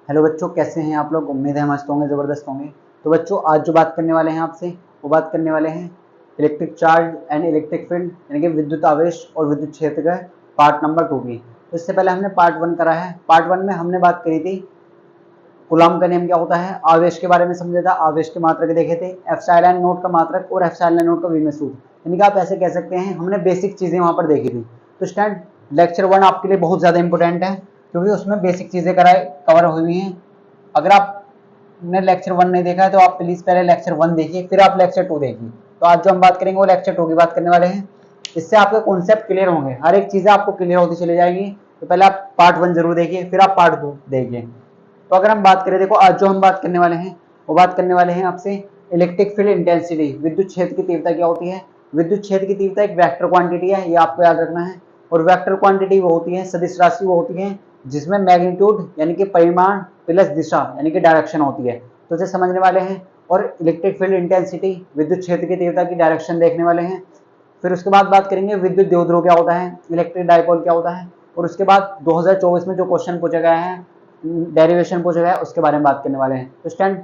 Hello बच्चों, कैसे हैं आप लोग। उम्मीद है मस्त होंगे, ज़बरदस्त होंगे। तो बच्चों, आज जो बात करने वाले हैं आपसे, वो बात करने वाले हैं electric charge and electric field, यानी कि विद्युत आवेश और विद्युत क्षेत्र का पार्ट नंबर 2 की। तो इससे पहले हमने पार्ट 1 करा है। पार्ट 1 में हमने बात करी थी कूलम्ब का नियम क्या होता है, आवेश के बारे में समझा था, आवेश के मात्रक देखे थे, एप्सिलॉन नोट का मात्रक और एप्सिलॉन नोट का विमेय सूत्र, यानी कि आप ऐसे कह सकते हैं हमने बेसिक चीज़ें वहाँ पर देखी थी। तो स्टैंड लेक्चर 1 आपके लिए बहुत ज़्यादा इंपॉर्टेंट है, क्योंकि उसमें बेसिक चीज़ें कवर हुई हैं। अगर आपने लेक्चर 1 नहीं देखा है तो आप प्लीज़ पहले लेक्चर 1 देखिए, फिर आप लेक्चर 2 देखिए। तो आज जो हम बात करेंगे वो लेक्चर 2 की बात करने वाले हैं। इससे आपके कॉन्सेप्ट क्लियर होंगे, हर एक चीज़ें आपको क्लियर होती चली जाएगी। तो पहले आप पार्ट 1 जरूर देखिए, फिर आप पार्ट 2 देखिए। तो अगर हम बात करें, देखो आज जो हम बात करने वाले हैं वो बात करने वाले हैं आपसे इलेक्ट्रिक फील्ड इंटेंसिटी, विद्युत क्षेत्र की तीव्रता क्या होती है। विद्युत क्षेत्र की तीव्रता एक वेक्टर क्वांटिटी है, ये आपको याद रखना है। और वेक्टर क्वांटिटी वो होती है, सदिश राशि वो होती है जिसमें मैग्नीट्यूड यानी कि परिमाण प्लस दिशा यानी कि डायरेक्शन होती है। तो इसे समझने वाले हैं। और इलेक्ट्रिक फील्ड इंटेंसिटी, विद्युत क्षेत्र की तीव्रता की डायरेक्शन देखने वाले हैं। फिर उसके बाद बात करेंगे विद्युत द्विध्रुव क्या होता है, इलेक्ट्रिक डाइपोल क्या होता है। और उसके बाद 2024 में जो क्वेश्चन पूछा गया है, डेरिवेशन पूछा गया है, उसके बारे में बात करने वाले हैं। तो स्टैंड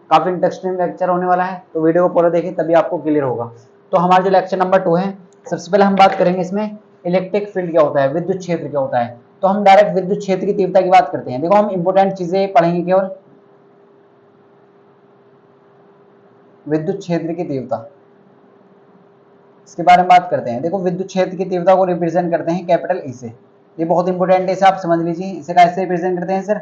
काफी इंटरेस्टिंग लेक्चर होने वाला है, तो वीडियो को पूरा देखिए तभी आपको क्लियर होगा। तो हमारा जो लेक्चर नंबर 2 है, सबसे पहले हम बात करेंगे इसमें इलेक्ट्रिक फील्ड क्या होता है, विद्युत क्षेत्र क्या होता है। तो हम डायरेक्ट विद्युत क्षेत्र की तीव्रता की बात करते हैं। देखो, हम इंपोर्टेंट चीजें पढ़ेंगे केवल विद्युत क्षेत्र की तीव्रता, इसके बारे में बात करते हैं। देखो, विद्युत क्षेत्र की तीव्रता को रिप्रेजेंट करते हैं कैपिटल ई से। ये बहुत इंपॉर्टेंट है, इसे आप समझ लीजिए। इसे कैसे रिप्रेजेंट करते हैं सर,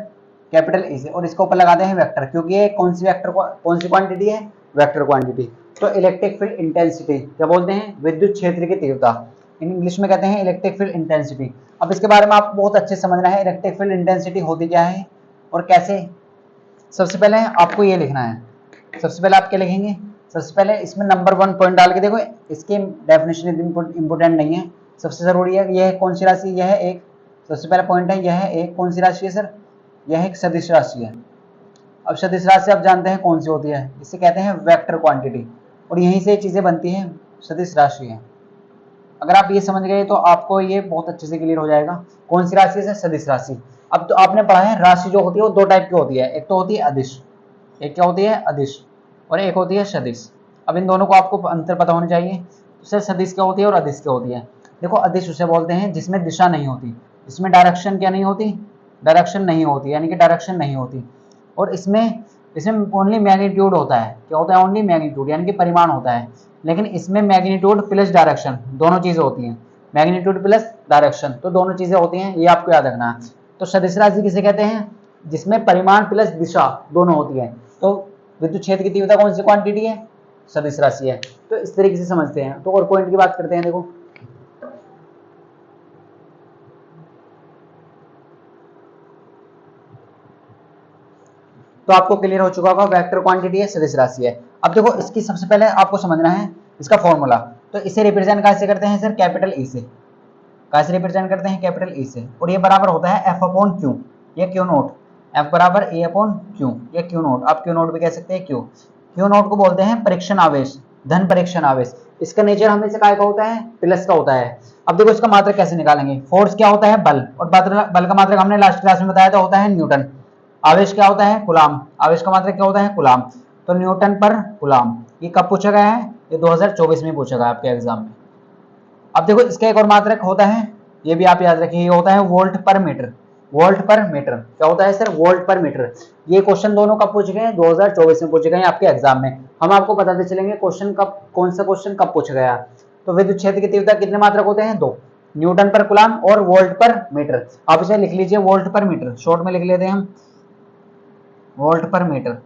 कैपिटल ई से। और इसके ऊपर लगाते हैं वेक्टर, क्योंकि ये कौन सी क्वांटिटी है, वेक्टर क्वांटिटी। तो इलेक्ट्रिक फील्ड इंटेंसिटी क्या बोलते हैं, विद्युत क्षेत्र की तीव्रता, इंग्लिश में कहते हैं इलेक्ट्रिक फील्ड इंटेंसिटी। अब इसके बारे में आपको बहुत अच्छे से समझना है, इलेक्ट्रिक फील्ड इंटेंसिटी होती क्या है और कैसे। सबसे पहले आपको ये लिखना है, सबसे पहले आप क्या लिखेंगे, सबसे पहले इसमें नंबर 1 पॉइंट डाल के देखो, इसकी डेफिनेशन इंपोर्टेंट नहीं है, सबसे जरूरी है यह कौन सी राशि, यह एक, सबसे पहला पॉइंट है यह एक कौन सी राशि है सर, यह एक सदिश राशि है। अब सदिश राशि आप जानते हैं कौन सी होती है, इसे कहते हैं वेक्टर क्वांटिटी, और यहीं से चीजें बनती हैं, सदिश राशि है। अगर आप ये समझ गए तो आपको ये बहुत अच्छे से क्लियर हो जाएगा कौन सी राशि है, सदिश राशि। अब तो आपने पढ़ा है राशि जो होती है वो दो टाइप की होती है, एक तो होती है अदिश, एक क्या होती है अदिश, और एक होती है सदिश। अब इन दोनों को आपको अंतर पता होना चाहिए। तो सदिश क्या होती है और अदिश क्या होती है। देखो, अदिश उसे बोलते हैं जिसमें दिशा नहीं होती, जिसमें डायरेक्शन क्या नहीं होती, डायरेक्शन नहीं होती, यानी कि डायरेक्शन नहीं होती। और इसमें इसमें ओनली मैग्नीट्यूड होता है, क्या होता है, ओनली मैग्नीट्यूड यानी कि परिमाण होता है। लेकिन इसमें मैग्नीट्यूड प्लस डायरेक्शन दोनों चीजें होती हैं, मैग्नीट्यूड प्लस डायरेक्शन, तो दोनों चीजें होती हैं, ये आपको याद रखना है। तो सदिश राशि किसे कहते हैं, जिसमें परिमाण प्लस दिशा दोनों होती है। तो विद्युत क्षेत्र की तीव्रता कौन सी क्वांटिटी है, सदिश राशि है। तो इस तरीके से समझते हैं। तो और पॉइंट की बात करते हैं। देखो, तो आपको क्लियर हो चुका होगा, वेक्टर क्वांटिटी है, सदिश राशि है। अब देखो, इसकी सबसे पहले आपको समझना है इसका फॉर्मूला। तो इसे रिप्रेजेंट कैसे करते हैं सर, कैपिटल ई से। कैसे रिप्रेजेंट करते हैं, कैपिटल ई से। और ये बराबर होता है एफ अपॉन क्यू, ये क्यू नोट, एफ बराबर ए अपॉन क्यू, ये क्यू नोट, आप क्यू नोट भी कह सकते हैं। क्यू नोट को बोलते हैं परीक्षण आवेश, धन परीक्षण आवेश। इसका नेचर हमेशा काय का होता है, प्लस का होता है। अब देखो, इसका मात्रक कैसे निकालेंगे, फोर्स क्या होता है, बल, और बल का मात्रक हमने लास्ट क्लास में बताया था, होता है न्यूटन। आवेश क्या होता है, कूलाम, आवेश का मात्रक क्या होता है, कूलाम। तो न्यूटन पर कूलाम, ये कब पूछा गया है, ये 2024 में पूछा गया आपके एग्जाम में। अब देखो, इसका एक और मात्रक होता है, ये भी आप याद रखिए, ये होता है वोल्ट पर मीटर। वोल्ट पर मीटर क्या होता है सर, वोल्ट पर मीटर। ये क्वेश्चन दोनों कब पूछे गए, 2024 में पूछे गए आपके एग्जाम में। हम आपको बताते चलेंगे क्वेश्चन कब, कौन सा क्वेश्चन कब पूछा गया। तो विद्युत क्षेत्र की तीव्रता कितने मात्रक होते हैं, दो, न्यूटन पर कूलाम और वोल्ट पर मीटर। आप इसे लिख लीजिए वोल्ट पर मीटर, शॉर्ट में लिख लेते हैं हम वोल्ट पर मीटर।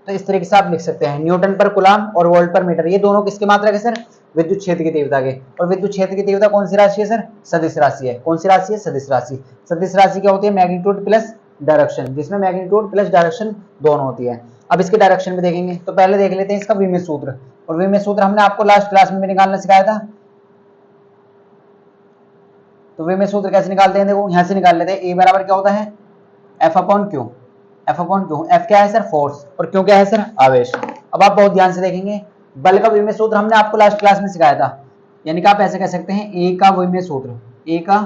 तो इस तरीके से आप लिख सकते हैं, न्यूटन पर कूलाम और वोल्ट पर मीटर, ये दोनों किसके मात्रक है सर, विद्युत क्षेत्र की तीव्रता के। और विद्युत क्षेत्र की तीव्रता कौन सी राशि है सर, सदिश राशि है। कौन सी राशि है, सदिश राशि। सदिश राशि क्या होती है, मैग्नीट्यूड प्लस डायरेक्शन, जिसमें मैग्नीट्यूड प्लस डायरेक्शन दोनों होती है। अब इसके डायरेक्शन भी देखेंगे, तो पहले देख लेते हैं इसका विमेय सूत्र। और विमेय सूत्र हमने आपको लास्ट क्लास में भी निकालना सिखाया था। तो विमेय सूत्र कैसे निकालते हैं, देखो यहां से निकाल लेते हैं। ए बराबर क्या होता है, F upon Q, F upon Q, F क्या है सर, फोर्स, और क्यू क्या है सर, आवेश। अब आप बहुत ध्यान से देखेंगे, बल का विमेय सूत्र हमने आपको लास्ट क्लास में सिखाया था, यानी कि आप ऐसे कह सकते हैं ए का विमेय सूत्र, ए का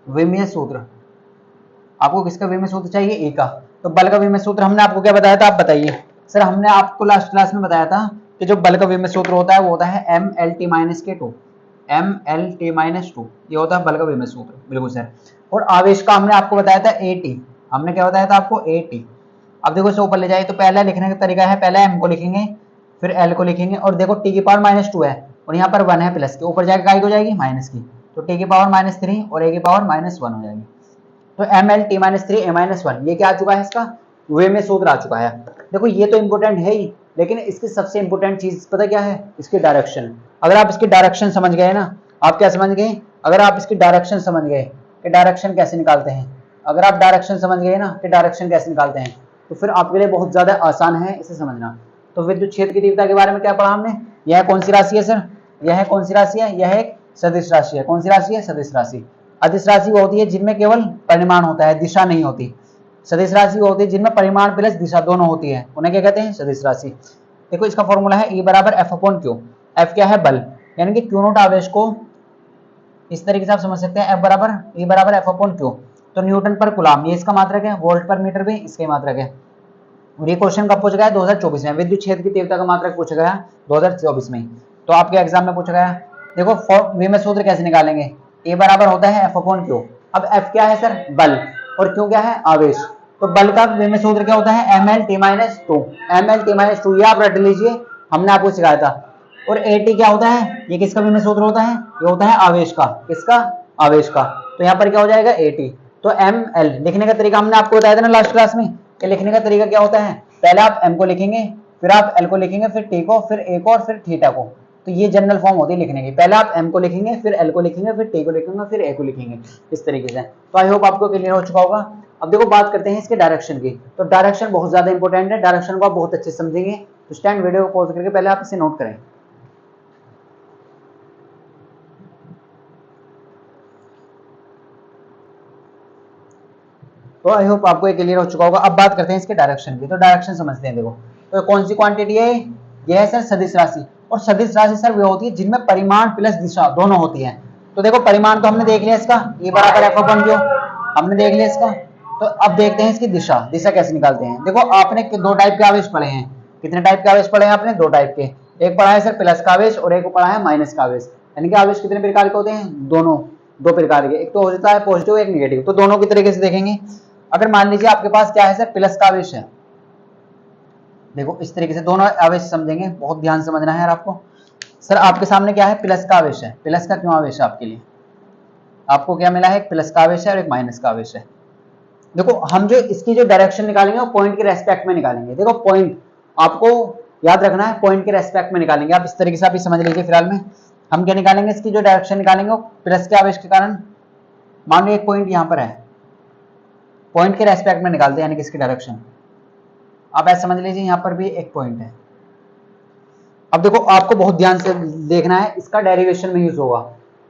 विमेय सूत्र आपको किसका विमेय सूत्र चाहिए? ए का। तो बल का विमेय सूत्र हमने आपको क्या बताया था, आप बताइए सर। हमने आपको लास्ट क्लास में बताया था कि जो बल का विमेय सूत्र होता है वो होता है mLt-2, mLt-2, ये होता है बल का विमेय सूत्र, बिल्कुल सर। और आवेश का हमने आपको बताया था at, हमने क्या बताया था आपको? at। अब देखो इसे ऊपर ले जाए तो पहला लिखने का तरीका है, पहले m को लिखेंगे फिर l को लिखेंगे, और देखो t की पावर -2 है और यहाँ पर 1 है प्लस के, ऊपर जाकर काय हो जाएगी? माइनस की, तो t की पावर -3 और a की पावर -1 हो जाएगी। तो mLt-3 a-1 ये क्या आ चुका है? इसका विमेय सूत्र आ चुका है। देखो ये तो इंपॉर्टेंट है ही, लेकिन इसकी सबसे इंपॉर्टेंट चीज पता क्या है? इसकी डायरेक्शन। अगर आप इसकी डायरेक्शन समझ गए ना, आप क्या समझ गए? अगर आप इसकी डायरेक्शन समझ गए कि डायरेक्शन कैसे निकालते हैं, अगर आप डायरेक्शन समझ गए ना कि डायरेक्शन कैसे निकालते हैं, तो फिर आपके लिए बहुत ज्यादा आसान है इसे समझना। तो विद्युत क्षेत्र की तीव्रता के बारे में क्या पढ़ा हमने? यह कौन सी राशि है सर? यह कौन सी राशि है? यह एक सदिश राशि है। कौन सी राशि है? सदिश राशि। अदिश राशि वो होती है जिनमें केवल परिमाण होता है, दिशा नहीं होती। सदिश राशि वो होती है जिनमें परिमाण प्लस दिशा दोनों होती है, उन्हें क्या कहते हैं? सदिश राशि। देखो इसका फॉर्मूला है E बराबर F/Q। F क्या है? बल, यानी कि Q नॉट आवेश को इस तरीके से आप समझ सकते हैं, F बराबर E बराबर F/Q। तो न्यूटन पर कूलम ये इसका मात्रक है, वोल्ट पर मीटर भी इसके मात्रक है। और ये क्वेश्चन कब पूछा गया? 2024 में। विद्युत क्षेत्र की तीव्रता का मात्रक पूछा गया 2024 में। तो आपके एग्जाम में पूछा गया। देखो विमेय सूत्र कैसे निकालेंगे? ए बराबर होता है F/Q। अब F क्या है सर? बल, और Q क्या है? आवेश। तो बल का विमेय सूत्र क्या होता है? mLt-2, mLt-2 ये आप रट लीजिए, हमने आपको सिखाया था। और at क्या होता है? ये किसका विमेय सूत्र होता है? ये होता है आवेश का। किसका? आवेश का। तो यहाँ पर क्या हो जाएगा? at। तो ml लिखने का तरीका हमने आपको बताया था ना लास्ट क्लास में, कि लिखने का तरीका क्या होता है? पहले आप m को लिखेंगे, फिर आप l को लिखेंगे, फिर t को, फिर a को और फिर थीटा को। तो ये जनरल फॉर्म होती है लिखने की। पहले आप m को लिखेंगे, फिर l को लिखेंगे, फिर t को लिखेंगे, फिर a को लिखेंगे, इस तरीके से। तो आई होप आपको क्लियर हो चुका होगा। अब देखो बात करते हैं इसके डायरेक्शन की। तो डायरेक्शन बहुत ज्यादा इंपॉर्टेंट है, डायरेक्शन को आप बहुत अच्छे से समझेंगे। तो स्टैंड वीडियो को पॉज करके पहले आप इसे नोट करें। तो आई होप आपको ये क्लियर हो चुका होगा। अब बात करते हैं इसके डायरेक्शन की। तो डायरेक्शन समझते हैं। देखो तो कौन सी क्वांटिटी है? ये है सर सदिश राशि। और सदिश राशि सर वो होती है जिनमें परिमाण प्लस दिशा दोनों होती है। तो देखो परिमाण तो हमने देख लिया इसका, ये बराबर F/Q हमने देख लिया इसका। तो अब देखते हैं इसकी दिशा। दिशा कैसे निकालते हैं? देखो आपने दो टाइप के आवेश पढ़े हैं। कितने टाइप के आवेश पढ़े हैं आपने? दो टाइप के। एक पढ़ा है सर प्लस का आवेश और एक पढ़ा है माइनस का आवेश। यानी कि आवेश कितने प्रकार के होते हैं? दोनों, दो प्रकार के। एक तो होता है पॉजिटिव, एक निगेटिव। तो दोनों की तरीके से देखेंगे। अगर मान लीजिए आपके पास क्या है सर? प्लस का आवेश है। देखो इस तरीके से दोनों आवेश समझेंगे, बहुत ध्यान से समझना है यार आपको। सर आपके सामने क्या है? प्लस का आवेश है। प्लस का क्यों आवेश है आपके लिए? आपको क्या मिला है? एक प्लस का आवेश है और एक माइनस का आवेश है। देखो हम जो इसकी जो डायरेक्शन निकालेंगे वो पॉइंट के रेस्पेक्ट में निकालेंगे। देखो पॉइंट आपको याद रखना है, पॉइंट के रेस्पेक्ट में निकालेंगे। आप इस तरीके से आप समझ लीजिए। फिलहाल में हम क्या निकालेंगे? इसकी जो डायरेक्शन निकालेंगे वो प्लस के आवेश के कारण, मान लो एक पॉइंट यहाँ पर है, पॉइंट के रेस्पेक्ट में निकालते हैं, यानी कि इसकी डायरेक्शन। आप ऐसा समझ लीजिए यहाँ पर भी एक पॉइंट है। अब देखो आपको बहुत ध्यान से देखना है, इसका डेरिवेशन में यूज होगा।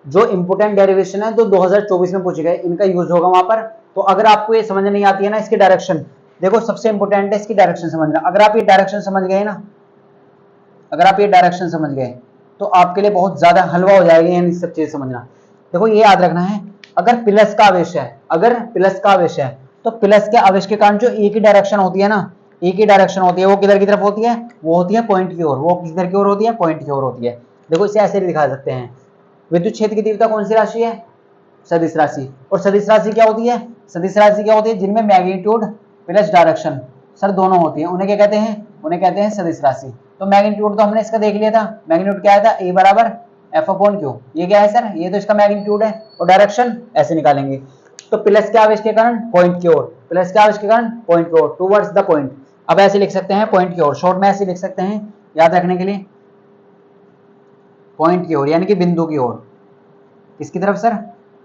जो इंपोर्टेंट डेरिवेशन है जो 2024 में पूछे गए, इनका यूज होगा वहां पर। तो अगर आपको ये समझ नहीं आती है ना इसकी डायरेक्शन, देखो सबसे इंपोर्टेंट है इसकी डायरेक्शन समझना। अगर आप ये डायरेक्शन समझ गए ना, अगर आप ये डायरेक्शन समझ गए तो आपके लिए बहुत ज्यादा हलवा हो जाएगा इन सब चीज समझना। देखो ये याद रखना है, अगर प्लस का आवेश है, अगर प्लस का आवेश है तो प्लस के आवेश के कारण जो ए की डायरेक्शन होती है ना, ए की डायरेक्शन होती है वो किधर की तरफ होती है? वो होती है पॉइंट की ओर। वो किधर की ओर होती है? पॉइंट की ओर होती है। देखो इसे ऐसे भी दिखा सकते हैं। विद्युत क्षेत्र की तीव्रता कौन सी राशि है? सदिश राशि। और सदिश राशि क्या होती है? सदिश राशि क्या होती है? जिनमें मैग्नीट्यूड प्लस डायरेक्शन सर दोनों होती है, उन्हें क्या कहते हैं? उन्हें कहते हैं सदिश राशि। तो मैग्नीट्यूड तो हमने इसका देख लिया था। मैग्नीट्यूड क्या था? ए बराबर F/Q। ये क्या है सर? ये तो इसका मैग्नीट्यूड है। और डायरेक्शन ऐसे निकालेंगे। तो प्लस के आवेश के कारण पॉइंट की ओर, प्लस के आवेश के कारण पॉइंट की ओर, टुवर्ड्स द पॉइंट। अब ऐसे लिख सकते हैं पॉइंट की ओर, शॉर्ट में ऐसे लिख सकते हैं याद रखने के लिए, पॉइंट की ओर यानी कि बिंदु की ओर। किसकी तरफ सर?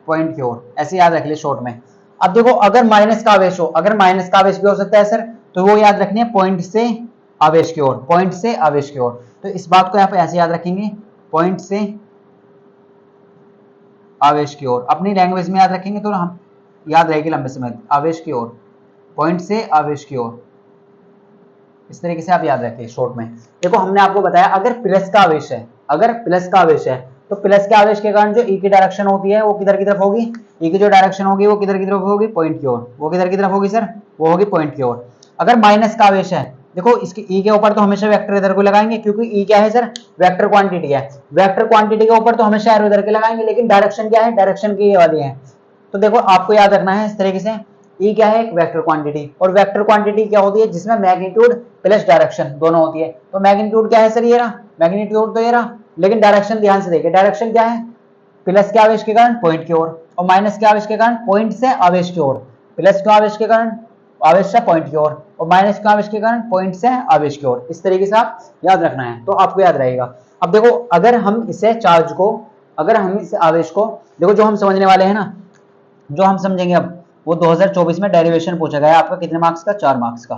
पॉइंट की ओर। ऐसे याद रख ले शॉर्ट में। अब देखो अगर माइनस का आवेश हो, अगर माइनस का आवेश भी हो सकता है सर, तो वो याद रखनी है पॉइंट से आवेश की ओर, पॉइंट से आवेश की ओर। तो इस बात को यहाँ पे ऐसे याद रखेंगे, पॉइंट से आवेश की ओर। अपनी लैंग्वेज में याद रखेंगे तो हम याद रहेगी लंबे समय तक। आवेश की ओर, पॉइंट से आवेश की ओर, इस तरीके से आप याद रखिए शॉर्ट में। देखो हमने आपको बताया अगर प्लस का आवेश है, अगर प्लस का आवेश है तो प्लस के आवेश के कारण जो ई की डायरेक्शन होती है वो किधर की तरफ होगी, ई की जो डायरेक्शन होगी वो किधर की तरफ होगी, पॉइंट की ओर। वो किधर की तरफ होगी सर, वो होगी पॉइंट की ओर। अगर माइनस का आवेश है, देखो इसके ई के ऊपर तो हमेशा वेक्टर इधर को लगाएंगे, क्योंकि ई क्या है सर, वेक्टर क्वांटिटी है। वेक्टर क्वांटिटी के ऊपर तो हमेशा एरो इधर के लगाएंगे, लेकिन डायरेक्शन क्या है, डायरेक्शन की ये वाली है। तो देखो आपको याद रखना है इस तरीके से, ई क्या है, एक वेक्टर क्वांटिटी, और वेक्टर क्वांटिटी क्या होती है, जिसमें मैग्नीट्यूड प्लस डायरेक्शन दोनों होती है। तो मैग्नीट्यूड क्या है सर, ये रहा मैग्नीट्यूड, तो ये रहा, लेकिन डायरेक्शन ध्यान से देखिए, डायरेक्शन क्या है, प्लस के आवेश के कारण पॉइंट की ओर, और माइनस के आवेश के कारण पॉइंट से आवेश की ओर। प्लस के आवेश के कारण आवेश से पॉइंट की ओर, और माइनस के आवेश के कारण पॉइंट से आवेश की ओर। इस तरीके से आप याद रखना है, तो आपको याद रहेगा। अब देखो अगर हम इसे चार्ज को, अगर हम इस आवेश को, देखो जो हम समझने वाले हैं ना, जो हम समझेंगे अब, वो 2024 में डेरिवेशन पूछा गया है आपका, कितने मार्क्स का, 4 मार्क्स का।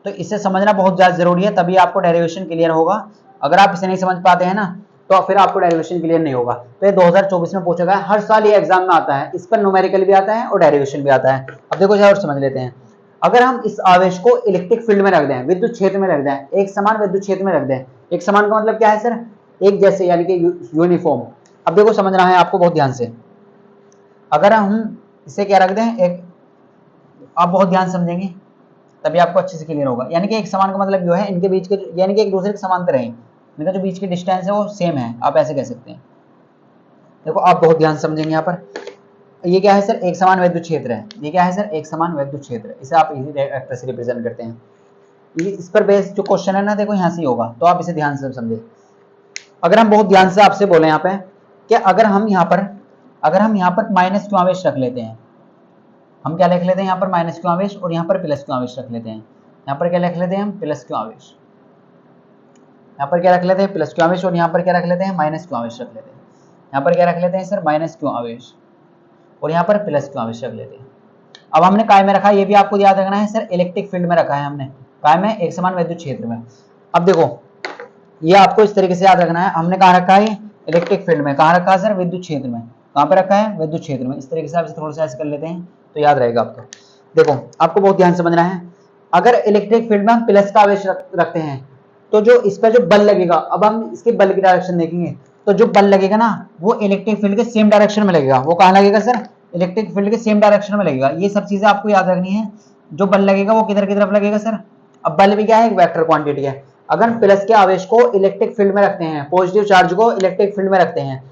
तो इसे समझना बहुत ज्यादा जरूरी है, तभी आपको डेरिवेशन क्लियर होगा। अगर आप इसे नहीं समझ पाते हैं ना, तो फिर आपको डेरिवेशन क्लियर नहीं होगा। तो ये 2024 में पूछा गया है, हर साल ये एग्जाम में आता है, इस पर न्यूमेरिकल भी आता है और डेरिवेशन भी आता है। अब देखो और समझ लेते हैं। अगर हम इस आवेश को इलेक्ट्रिक फील्ड में रख दें, विद्युत क्षेत्र में रख दें, एक समान विद्युत क्षेत्र में रख दें, एक समान का मतलब क्या है सर, एक जैसे, यानी कि यूनिफॉर्म। अब देखो समझना है आपको बहुत ध्यान से, अगर हम इसे क्या रख दें, एक, आप बहुत ध्यान समझेंगे तभी आपको अच्छे से क्लियर होगा। यानी कि एक समान का मतलब जो है, इनके बीच के, यानी कि एक दूसरे के समांतर हैं, इनका जो बीच की डिस्टेंस है वो सेम है, आप ऐसे कह सकते हैं। देखो आप बहुत ध्यान समझेंगे यहाँ पर, ये क्या है सर, एक समान विद्युत क्षेत्र है। ये क्या है सर, एक समान विद्युत क्षेत्र, इसे आप इजी वेक्टर से रिप्रेजेंट करते हैं। ये इस पर बेस्ड जो क्वेश्चन है ना, देखो यहाँ से होगा, तो आप इसे ध्यान से समझे। अगर हम बहुत ध्यान से आपसे बोले यहाँ पे कि अगर हम यहाँ पर माइनस क्यू आवेश रख लेते हैं, हम क्या लिख लेते हैं यहाँ पर, माइनस क्यू आवेश, और यहाँ पर प्लस क्यू आवेश रख लेते हैं। यहाँ पर क्या लिख लेते हैं हम, प्लस क्यू आवेश, यहाँ पर क्या रख लेते हैं, प्लस क्यू आवेश, और यहाँ पर क्या रख लेते हैं, माइनस क्यू आवेश रख लेते हैं। यहाँ पर क्या रख लेते हैं सर, माइनस क्यू आवेश, और यहाँ पर प्लस क्यू आवेश रख लेते हैं। अब हमने काय में रखा है, ये भी आपको याद रखना है सर, इलेक्ट्रिक फील्ड में रखा है हमने, काय में, एक समान विद्युत क्षेत्र में। अब देखो ये आपको इस तरीके से याद रखना है, हमने कहाँ रखा है, इलेक्ट्रिक फील्ड में। कहाँ रखा है सर, विद्युत क्षेत्र में। कहाँ पे रखा है, विद्युत क्षेत्र में। इस तरीके से आप थोड़ा सा ऐसे कर लेते हैं तो याद रहेगा आपको। देखो आपको बहुत ध्यान समझना है, अगर इलेक्ट्रिक फील्ड में हम प्लस का आवेश रखते हैं, तो जो इस पर जो बल लगेगा, अब हम इसके बल की डायरेक्शन देखेंगे, तो जो बल लगेगा ना, वो इलेक्ट्रिक फील्ड के सेम डायरेक्शन में लगेगा। वो कहाँ लगेगा सर, इलेक्ट्रिक फील्ड के सेम डायरेक्शन में लगेगा। ये सब चीजें आपको याद रखनी है। जो बल लगेगा वो किधर की तरफ लगेगा सर, अब बल भी क्या है, एक वेक्टर क्वांटिटी है। अगर हम प्लस के आवेश को इलेक्ट्रिक फील्ड में रखते हैं, पॉजिटिव चार्ज को इलेक्ट्रिक फील्ड में रखते हैं,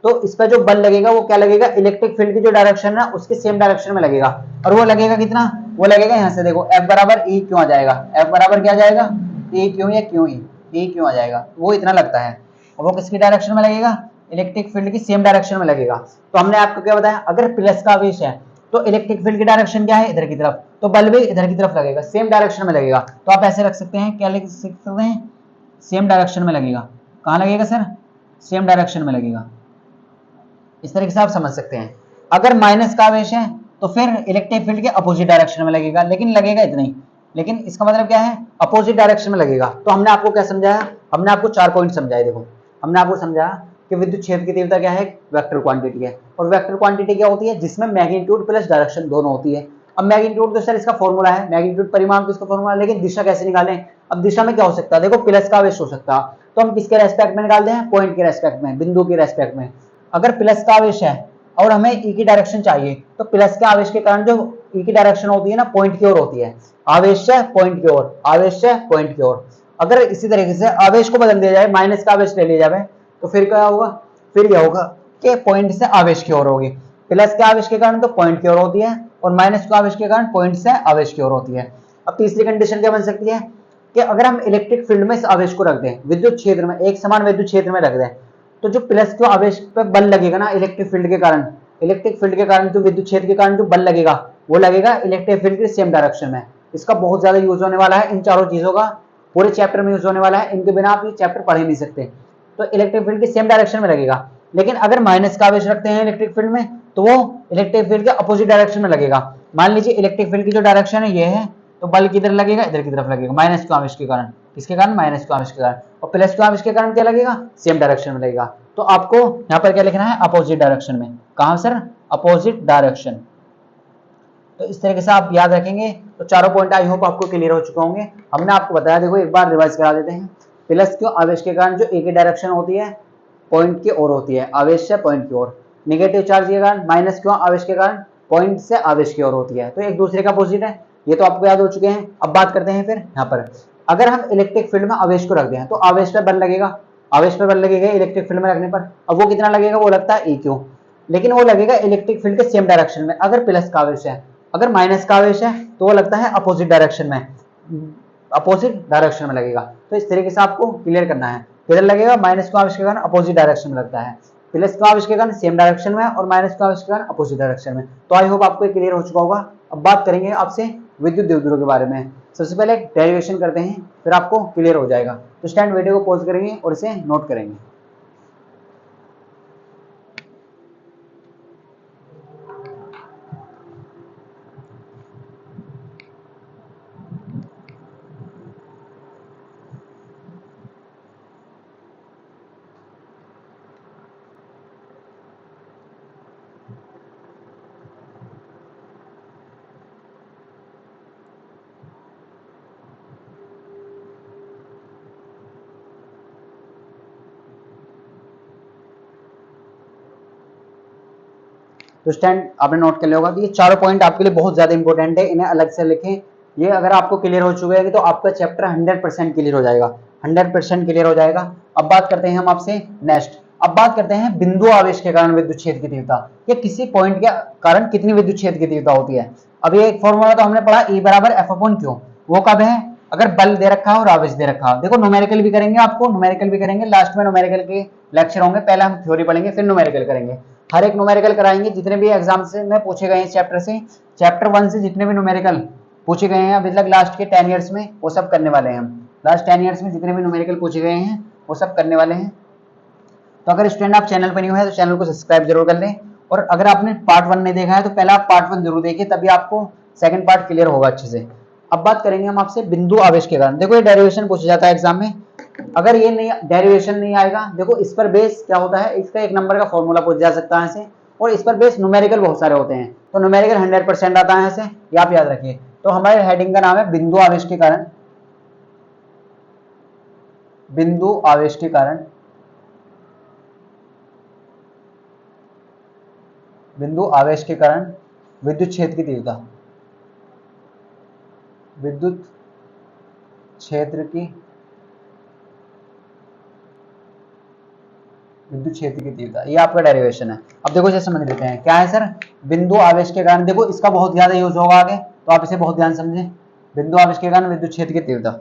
तो इस पर जो बल लगेगा वो क्या लगेगा, इलेक्ट्रिक फील्ड की जो डायरेक्शन है उसके सेम डायरेक्शन में लगेगा। और वो लगेगा कितना, वो लगेगा यहाँ से, देखो F बराबर E क्यों आ जाएगा, F बराबर क्या आ जाएगा, E क्यों या क्यों E क्यों आ जाएगा, वो इतना लगता है। और वो किसकी डायरेक्शन में लगेगा, इलेक्ट्रिक फील्ड की सेम डायरेक्शन में लगेगा। तो हमने आपको क्या बताया, अगर प्लस का आवेश है तो इलेक्ट्रिक फील्ड की डायरेक्शन क्या है, इधर की तरफ, तो बल भी इधर की तरफ लगेगा, सेम डायरेक्शन में लगेगा। तो आप ऐसे रख सकते हैं, क्या लिख सकते हैं, सेम डायरेक्शन में लगेगा। कहाँ लगेगा सर, सेम डायरेक्शन में लगेगा। इस तरीके से आप समझ सकते हैं। अगर माइनस का आवेश है तो फिर इलेक्ट्रिक फील्ड के अपोजिट डायरेक्शन में लगेगा, लेकिन लगेगा इतना ही, लेकिन इसका मतलब क्या है, अपोजिट डायरेक्शन में लगेगा। तो हमने आपको क्या समझाया, हमने आपको 4 पॉइंट समझाए। देखो हमने आपको समझाया कि विद्युत क्षेत्र की तीव्रता क्या है, वेक्टर क्वांटिटी है, और वेक्टर क्वांटिटी क्या होती है, जिसमें मैग्नीट्यूड प्लस डायरेक्शन दोनों होती है। अब मैग्नीट्यूड तो सर इसका फॉर्मूला है, मैग्नीट्यूड परिमाण तो इसका फॉर्मूला है, लेकिन दिशा कैसे निकालें। अब दिशा में क्या हो सकता है, देखो प्लस का आवेश हो सकता है, तो हम किसके रेस्पेक्ट में निकालते हैं, पॉइंट के रेस्पेक्ट में, बिंदु के रेस्पेक्ट में। अगर प्लस का आवेश है और हमें ई की डायरेक्शन चाहिए, तो प्लस के आवेश के कारण जो ई की डायरेक्शन होती है ना, पॉइंट की ओर होती है, आवेश से पॉइंट की ओर, आवेश से पॉइंट की ओर। अगर इसी तरीके से आवेश को बदल दिया जाए, माइनस का आवेश ले लिया जाए, तो फिर क्या होगा, फिर यह होगा कि पॉइंट से आवेश की ओर होगी। प्लस के आवेश के कारण तो पॉइंट की ओर होती है, और माइनस के आवेश के कारण पॉइंट से आवेश की ओर होती है। अब तीसरी कंडीशन क्या बन सकती है कि अगर हम इलेक्ट्रिक फील्ड में इस आवेश को रख दें, विद्युत क्षेत्र में, एक समान विद्युत क्षेत्र में रख दें, तो जो प्लस के आवेश पर बल लगेगा ना इलेक्ट्रिक फील्ड के कारण, इलेक्ट्रिक फील्ड के कारण जो विद्युत क्षेत्र के कारण जो बल लगेगा, वो लगेगा इलेक्ट्रिक फील्ड के सेम डायरेक्शन में। इसका बहुत ज्यादा यूज होने वाला है, इन चारों चीजों का पूरे चैप्टर में यूज होने वाला है, इनके बिना आप ये चैप्टर पढ़ ही नहीं सकते। तो इलेक्ट्रिक फील्ड की सेम डायरेक्शन में लगेगा। लेकिन अगर माइनस का आवेश रखते हैं इलेक्ट्रिक फील्ड में, तो वो इलेक्ट्रिक फील्ड के अपोजिट डायरेक्शन में लगेगा। मान लीजिए इलेक्ट्रिक फील्ड की जो डायरेक्शन है ये है, तो बल किधर लगेगा, इधर की तरफ लगेगा, माइनस के आवेश के कारण। किसके कारण, माइनस के आवेश के कारण। और प्लस के आवेश के कारण क्या लगेगा, सेम डायरेक्शन में लगेगा। तो आपको यहाँ पर क्या लिखना है, अपोजिट डायरेक्शन में। कहाँ सर, अपोजिट डायरेक्शन। तो इस तरीके से आप याद रखेंगे तो चारों पॉइंट आई होप आपको क्लियर हो चुके होंगे। हमने आपको बताया, देखो एक बार रिवाइज करा देते हैं। प्लस के आवेश के कारण जो ए की डायरेक्शन होती है, पॉइंट की ओर होती है, आवेश से पॉइंट की ओर। नेगेटिव चार्ज के कारण माइनस क्यों, आवेश के कारण पॉइंट से आवेश की ओर होती है, तो एक दूसरे का अपोजिट है, ये तो आपको याद हो चुके हैं। अब बात करते हैं फिर यहाँ पर, अगर हम इलेक्ट्रिक फील्ड में आवेश को रख दें तो आवेश पे बल लगेगा, आवेश पे बल लगेगा इलेक्ट्रिक फील्ड में रखने पर। अब वो कितना लगेगा, वो लगता है ई क्यू, लेकिन वो लगेगा इलेक्ट्रिक फील्ड के सेम डायरेक्शन में। अगर प्लस का आवेश है, अगर माइनस का आवेश है तो वो लगता है अपोजिट डायरेक्शन में, अपोजिट डायरेक्शन में लगेगा। तो इस तरीके से आपको क्लियर करना है, किधर लगेगा, माइनस का आवेश के कारण अपोजिट डायरेक्शन में लगता है, प्लस का आवेश के कारण सेम डायरेक्शन में, और माइनस का आवेश के कारण अपोजिट डायरेक्शन में। तो आई होप आपको क्लियर हो चुका होगा। अब बात करेंगे आपसे विद्युत द्विध्रुव के बारे में। सबसे पहले डेरिवेशन करते हैं, फिर आपको क्लियर हो जाएगा। तो स्टैंड वीडियो को पॉज करेंगे और इसे नोट करेंगे। तो स्टैंड आपने नोट कर लिया होगा कि ये चारों पॉइंट आपके लिए बहुत ज्यादा इंपॉर्टेंट है, इन्हें अलग से लिखें। ये अगर आपको क्लियर हो चुके हैं तो आपका चैप्टर 100% क्लियर हो जाएगा, 100% क्लियर हो जाएगा। अब बात करते हैं हम आपसे नेक्स्ट, अब बात करते हैं बिंदु आवेश के कारण विद्युत क्षेत्र की तीव्रता, या किसी पॉइंट के कारण कितनी विद्युत क्षेत्र की तीव्रता होती है। अब ये एक फॉर्मूला तो हमने पढ़ा, E बराबर F अपॉन Q, वो कब है, अगर बल दे रखा है और आवेश दे रखा है। देखो न्यूमेरिकल भी करेंगे, आपको न्यूमेरिकल भी करेंगे, लास्ट में न्यूमेरिकल के लेक्चर होंगे, पहले हम थ्योरी पढ़ेंगे फिर न्यूमेरिकल करेंगे। हर एक न्यूमेरिकल कराएंगे, जितने भी एग्जाम से में पूछे गए हैं चैप्टर से, चैप्टर 1 से जितने भी न्यूमेरिकल पूछे गए हैं अभी तक लास्ट के 10 ईयर्स में, वो सब करने वाले हैं हम। लास्ट 10 ईयर्स में जितने भी न्यूमेरिकल पूछे गए हैं वो सब करने वाले हैं। तो अगर स्टूडेंट आप चैनल पर न्यू है तो चैनल को सब्सक्राइब जरूर कर लें, और अगर आपने पार्ट 1 नहीं देखा है तो पहले आप पार्ट 1 जरूर देखिए, तभी आपको सेकंड पार्ट क्लियर होगा अच्छे से। अब बात करेंगे हम आपसे बिंदु आवेश के कारण। देखो ये डेरिवेशन पूछा जाता है एग्जाम में, अगर ये नहीं डेरिवेशन नहीं आएगा, देखो इस पर बेस क्या होता है, इसका एक नंबर का फॉर्मूला पूछ जा सकता है ऐसे, और इस पर बेस न्यूमेरिकल बहुत सारे होते हैं, तो न्यूमेरिकल 100% आता है ऐसे, ये आप याद रखिए। तो हमारे हेडिंग का नाम है बिंदु आवेश के कारण, बिंदु आवेश के कारण, बिंदु आवेश के कारण विद्युत क्षेत्र की तीव्रता, विद्युत क्षेत्र की, विद्युत क्षेत्र की तीव्रता, ये आपका डेरिवेशन है। अब देखो इसे समझ लेते हैं, क्या है सर, बिंदु आवेश के कारण, देखो इसका बहुत ज्यादा यूज होगा आगे, तो आप इसे बहुत ध्यान समझें। बिंदु आवेश के कारण विद्युत क्षेत्र की तीव्रता,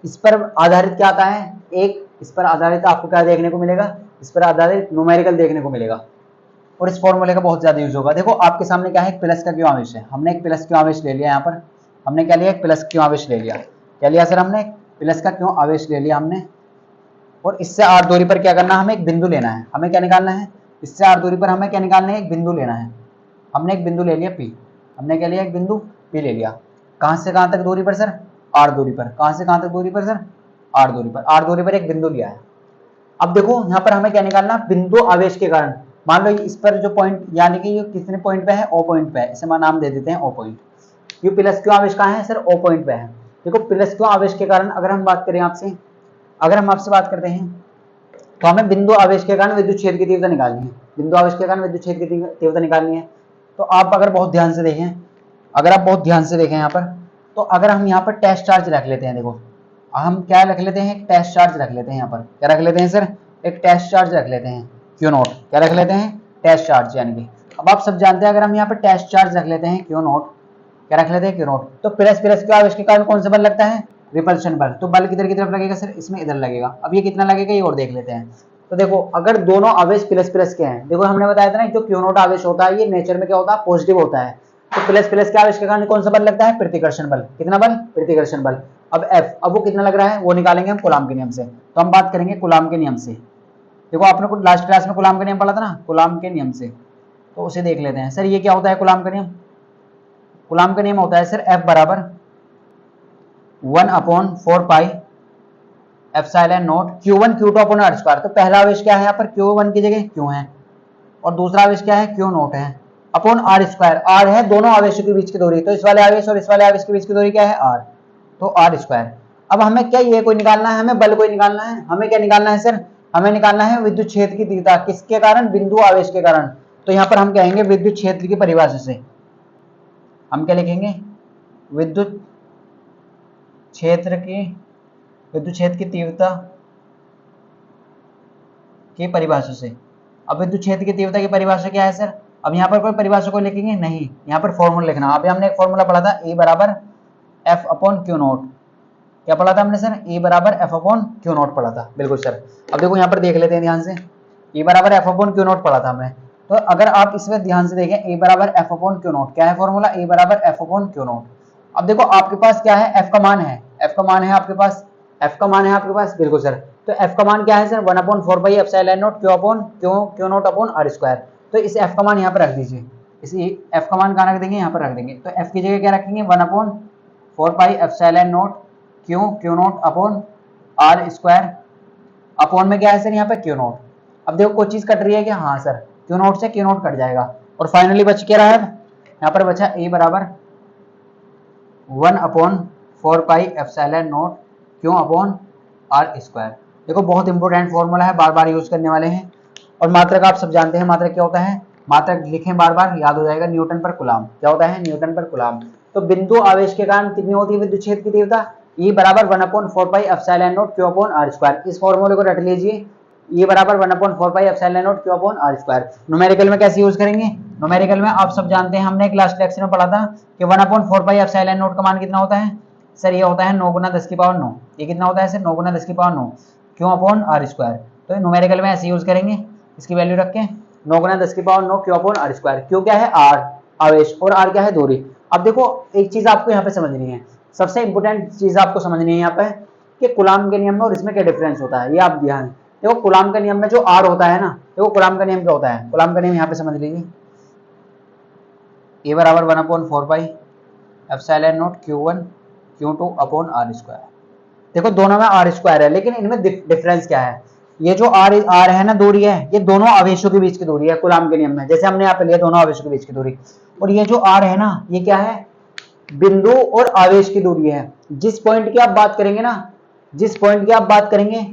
इस पर आधारित क्या आता है, एक इस पर आधारित आपको क्या देखने को मिलेगा, इस पर आधारित न्यूमेरिकल देखने को मिलेगा, और इस फॉर्मूले का बहुत ज्यादा यूज होगा। देखो आपके सामने क्या है, एक प्लस का क्यों आवेश है, हमने एक प्लस क्यों आवेश ले लिया, यहाँ पर हमने क्या लिया, एक प्लस क्यों आवेश ले लिया, क्या लिया सर, हमने प्लस का क्यों आवेश ले लिया हमने, और इससे आर दूरी पर क्या करना है, हमें एक बिंदु लेना है, हमें क्या निकालना है, इससे आर दूरी पर हमें क्या निकालना है, एक बिंदु लेना है। हमने एक बिंदु ले लिया P, हमने क्या लिया, एक बिंदु P ले लिया। कहां से कहां तक दूरी पर सर, आर दूरी पर। कहां से कहां तक दूरी पर सर, आर दूरी पर। आर दूरी पर एक बिंदु लिया है। अब देखो यहाँ पर हमें क्या निकालना, बिंदु आवेश के कारण, मान लो इस पर जो पॉइंट, यानी कि ये कितने पॉइंट पे है, O पॉइंट पे है, इसे नाम दे देते हैं O पॉइंट। ये प्लस क्यों आवेश कहाँ है सर, O पॉइंट पे है। देखो प्लस क्यों आवेश के कारण अगर हम बात करें आपसे, अगर हम आपसे बात करते हैं तो हमें बिंदु आवेश के कारण विद्युत क्षेत्र की तीव्रता निकालनी है, बिंदु आवेश के कारण विद्युत क्षेत्र की तीव्रता निकालनी है। तो आप अगर बहुत ध्यान से देखें, अगर आप बहुत ध्यान से देखें यहाँ पर, तो अगर हम यहाँ पर टेस्ट चार्ज रख लेते हैं, देखो हम क्या रख लेते हैं, एक टेस्ट चार्ज रख लेते हैं, यहाँ पर क्या रख लेते हैं सर, एक टेस्ट चार्ज रख लेते हैं, क्यू नोट, क्या रख लेते हैं, टेस्ट चार्ज। यानी कि अब आप सब जानते हैं, अगर हम यहाँ पर टेस्ट चार्ज रख लेते हैं क्यू नोट, क्या रख लेते हैं, क्यू नोट, तो प्लस प्लस के आवेश के कारण कौन सा बल लगता है, रिपल्शन बल। तो बल किधर की तरफ लगेगा सर, इसमें इधर लगेगा। अब ये कितना लगेगा, ये और देख लेते हैं। तो देखो अगर दोनों आवेश प्लस प्लस के हैं, देखो हमने बताया था ना, जो क्यू नोट आवेश होता है ये नेचर में क्या होता है, पॉजिटिव होता है। तो प्लस प्लस के आवेश के कारण कौन सा बल लगता है, प्रतिकर्षण बल। कितना बल, प्रतिकर्षण बल। अब F, अब वो कितना लग रहा है, वो निकालेंगे हम कूलाम के नियम से। तो हम बात करेंगे कूलाम के नियम से। देखो आपने कुछ लास्ट क्लास में कूलाम का नियम पढ़ा था ना, कूलाम के नियम से, तो उसे देख लेते हैं। सर ये क्या होता है कूलाम का नियम, कूलाम का नियम होता है सर F बराबर 1/4 pi epsilon not Q1 Q2 upon r square. तो पहला आवेश क्या है यहाँ पर, Q1 की जगह Q है, और दूसरा आवेश क्या है, Q नोट है, अपॉन r स्क्वायर। r है दोनों आवेशों के बीच की दूरी, तो इस वाले आवेश और इस वाले आवेश के बीच की दूरी क्या है, r, तो r स्क्वायर। अब हमें क्या ये कोई निकालना है, हमें बल कोई निकालना है, हमें क्या निकालना है सर, हमें निकालना है विद्युत क्षेत्र की तीव्रता किसके कारण, बिंदु आवेश के कारण। तो यहाँ पर हम कहेंगे विद्युत क्षेत्र की परिभाषा से हम क्या लिखेंगे, विद्युत क्षेत्र की तीव्रता की परिभाषा से। अब विद्युत क्षेत्र की तीव्रता की परिभाषा क्या है सर, अब यहाँ पर कोई परिभाषा को लिखेंगे नहीं, यहाँ पर फॉर्मूला लिखना। अभी हमने एक फॉर्मूला पढ़ा था E बराबर एफ अपॉन क्यू नॉट, क्या पढ़ा था हमने सर, E बराबर एफ अपॉन क्यू नॉट पढ़ा था, बिल्कुल सर। अब देखो यहाँ पर देख लेते हैं ध्यान से, E बराबर एफ अपॉन क्यू नॉट पढ़ा था हमने। तो अगर आप इसमें ध्यान से देखें E बराबर एफ अपॉन क्यू नॉट, क्या है फॉर्मूला, E बराबर एफ अपॉन क्यू नॉट। अब देखो आपके पास क्या है, एफ का मान है, एफ का मान है आपके पास, एफ का मान है आपके पास, बिल्कुल सर। तो एफ का मान क्या है sir, 1/4 epsilon not Q not upon R square. तो इस एफ का मान यहाँ पर रख दीजिए, इस एफ का मान कहाँ रख देंगे, यहाँ पर रख देंगे। तो एफ की जगह क्या रखेंगे, 1/4 epsilon not Q not upon R square. Upon में क्या है सर, यहाँ पे क्यू नॉट। अब देखो कोई चीज कट रही है क्या, हाँ सर, क्यू नॉट से क्यू नॉट कट जाएगा। और फाइनली बच क्या रहा है, यहाँ पर बचा ए बराबर 1/4 epsilon not Q upon R square. देखो बहुत इंपॉर्टेंट फॉर्मूला है, बार बार यूज करने वाले हैं। और मात्रक आप सब जानते हैं, मात्रक क्या होता है, मात्रक लिखें बार बार, याद हो जाएगा, न्यूटन पर कूलाम। क्या होता है, न्यूटन पर कूलाम। तो बिंदु आवेश के कारण कितनी होती है विद्युत क्षेत्र की तीव्रता, E बराबर 1/4 epsilon not Q upon R square. इस फॉर्मूले को रट लीजिए, E बराबर 1/4 epsilon not Q upon R square. Numerical में कैसे यूज करेंगे, न्यूमेरिकल में आप सब जानते हैं, हमने क्लास लेक्चर में पढ़ा था कि 1/4 एप्सिलॉन नॉट का मान कितना होता है सर, ये होता है 9 × 10⁹। ये कितना होता है sir, 9 × 10⁹ Q upon R square. तो न्यूमेरिकल में ऐसे यूज करेंगे, इसकी वैल्यू रख के 9 × 10⁹ Q upon R square. Q क्या है, आर आवेश, और आर क्या है, दूरी। अब देखो एक चीज आपको यहाँ पे समझनी है, सबसे इंपोर्टेंट चीज आपको समझनी है यहाँ पे कि कूलाम के नियम में और इसमें क्या डिफरेंस होता है, ये आप ध्यान देखो। कूलाम के नियम में जो आर होता है ना, देखो कूलाम का नियम क्या होता है, कूलाम का नियम यहाँ पे समझ लीजिए, ए बराबर 1/4 epsilon not Q1 Q2 upon R square. देखो दोनों में आर स्क्वायर है, लेकिन इनमें डिफरेंस क्या है, ये जो आर है ना, दूरी है, ये दोनों आवेशों के बीच की दूरी है कूलाम के नियम में, जैसे हमने यहाँ पे लिया दोनों आवेशों के बीच की दूरी। और ये जो आर है ना, ये क्या है, बिंदु और आवेश की दूरी है। जिस पॉइंट की आप बात करेंगे ना, जिस पॉइंट की आप बात करेंगे,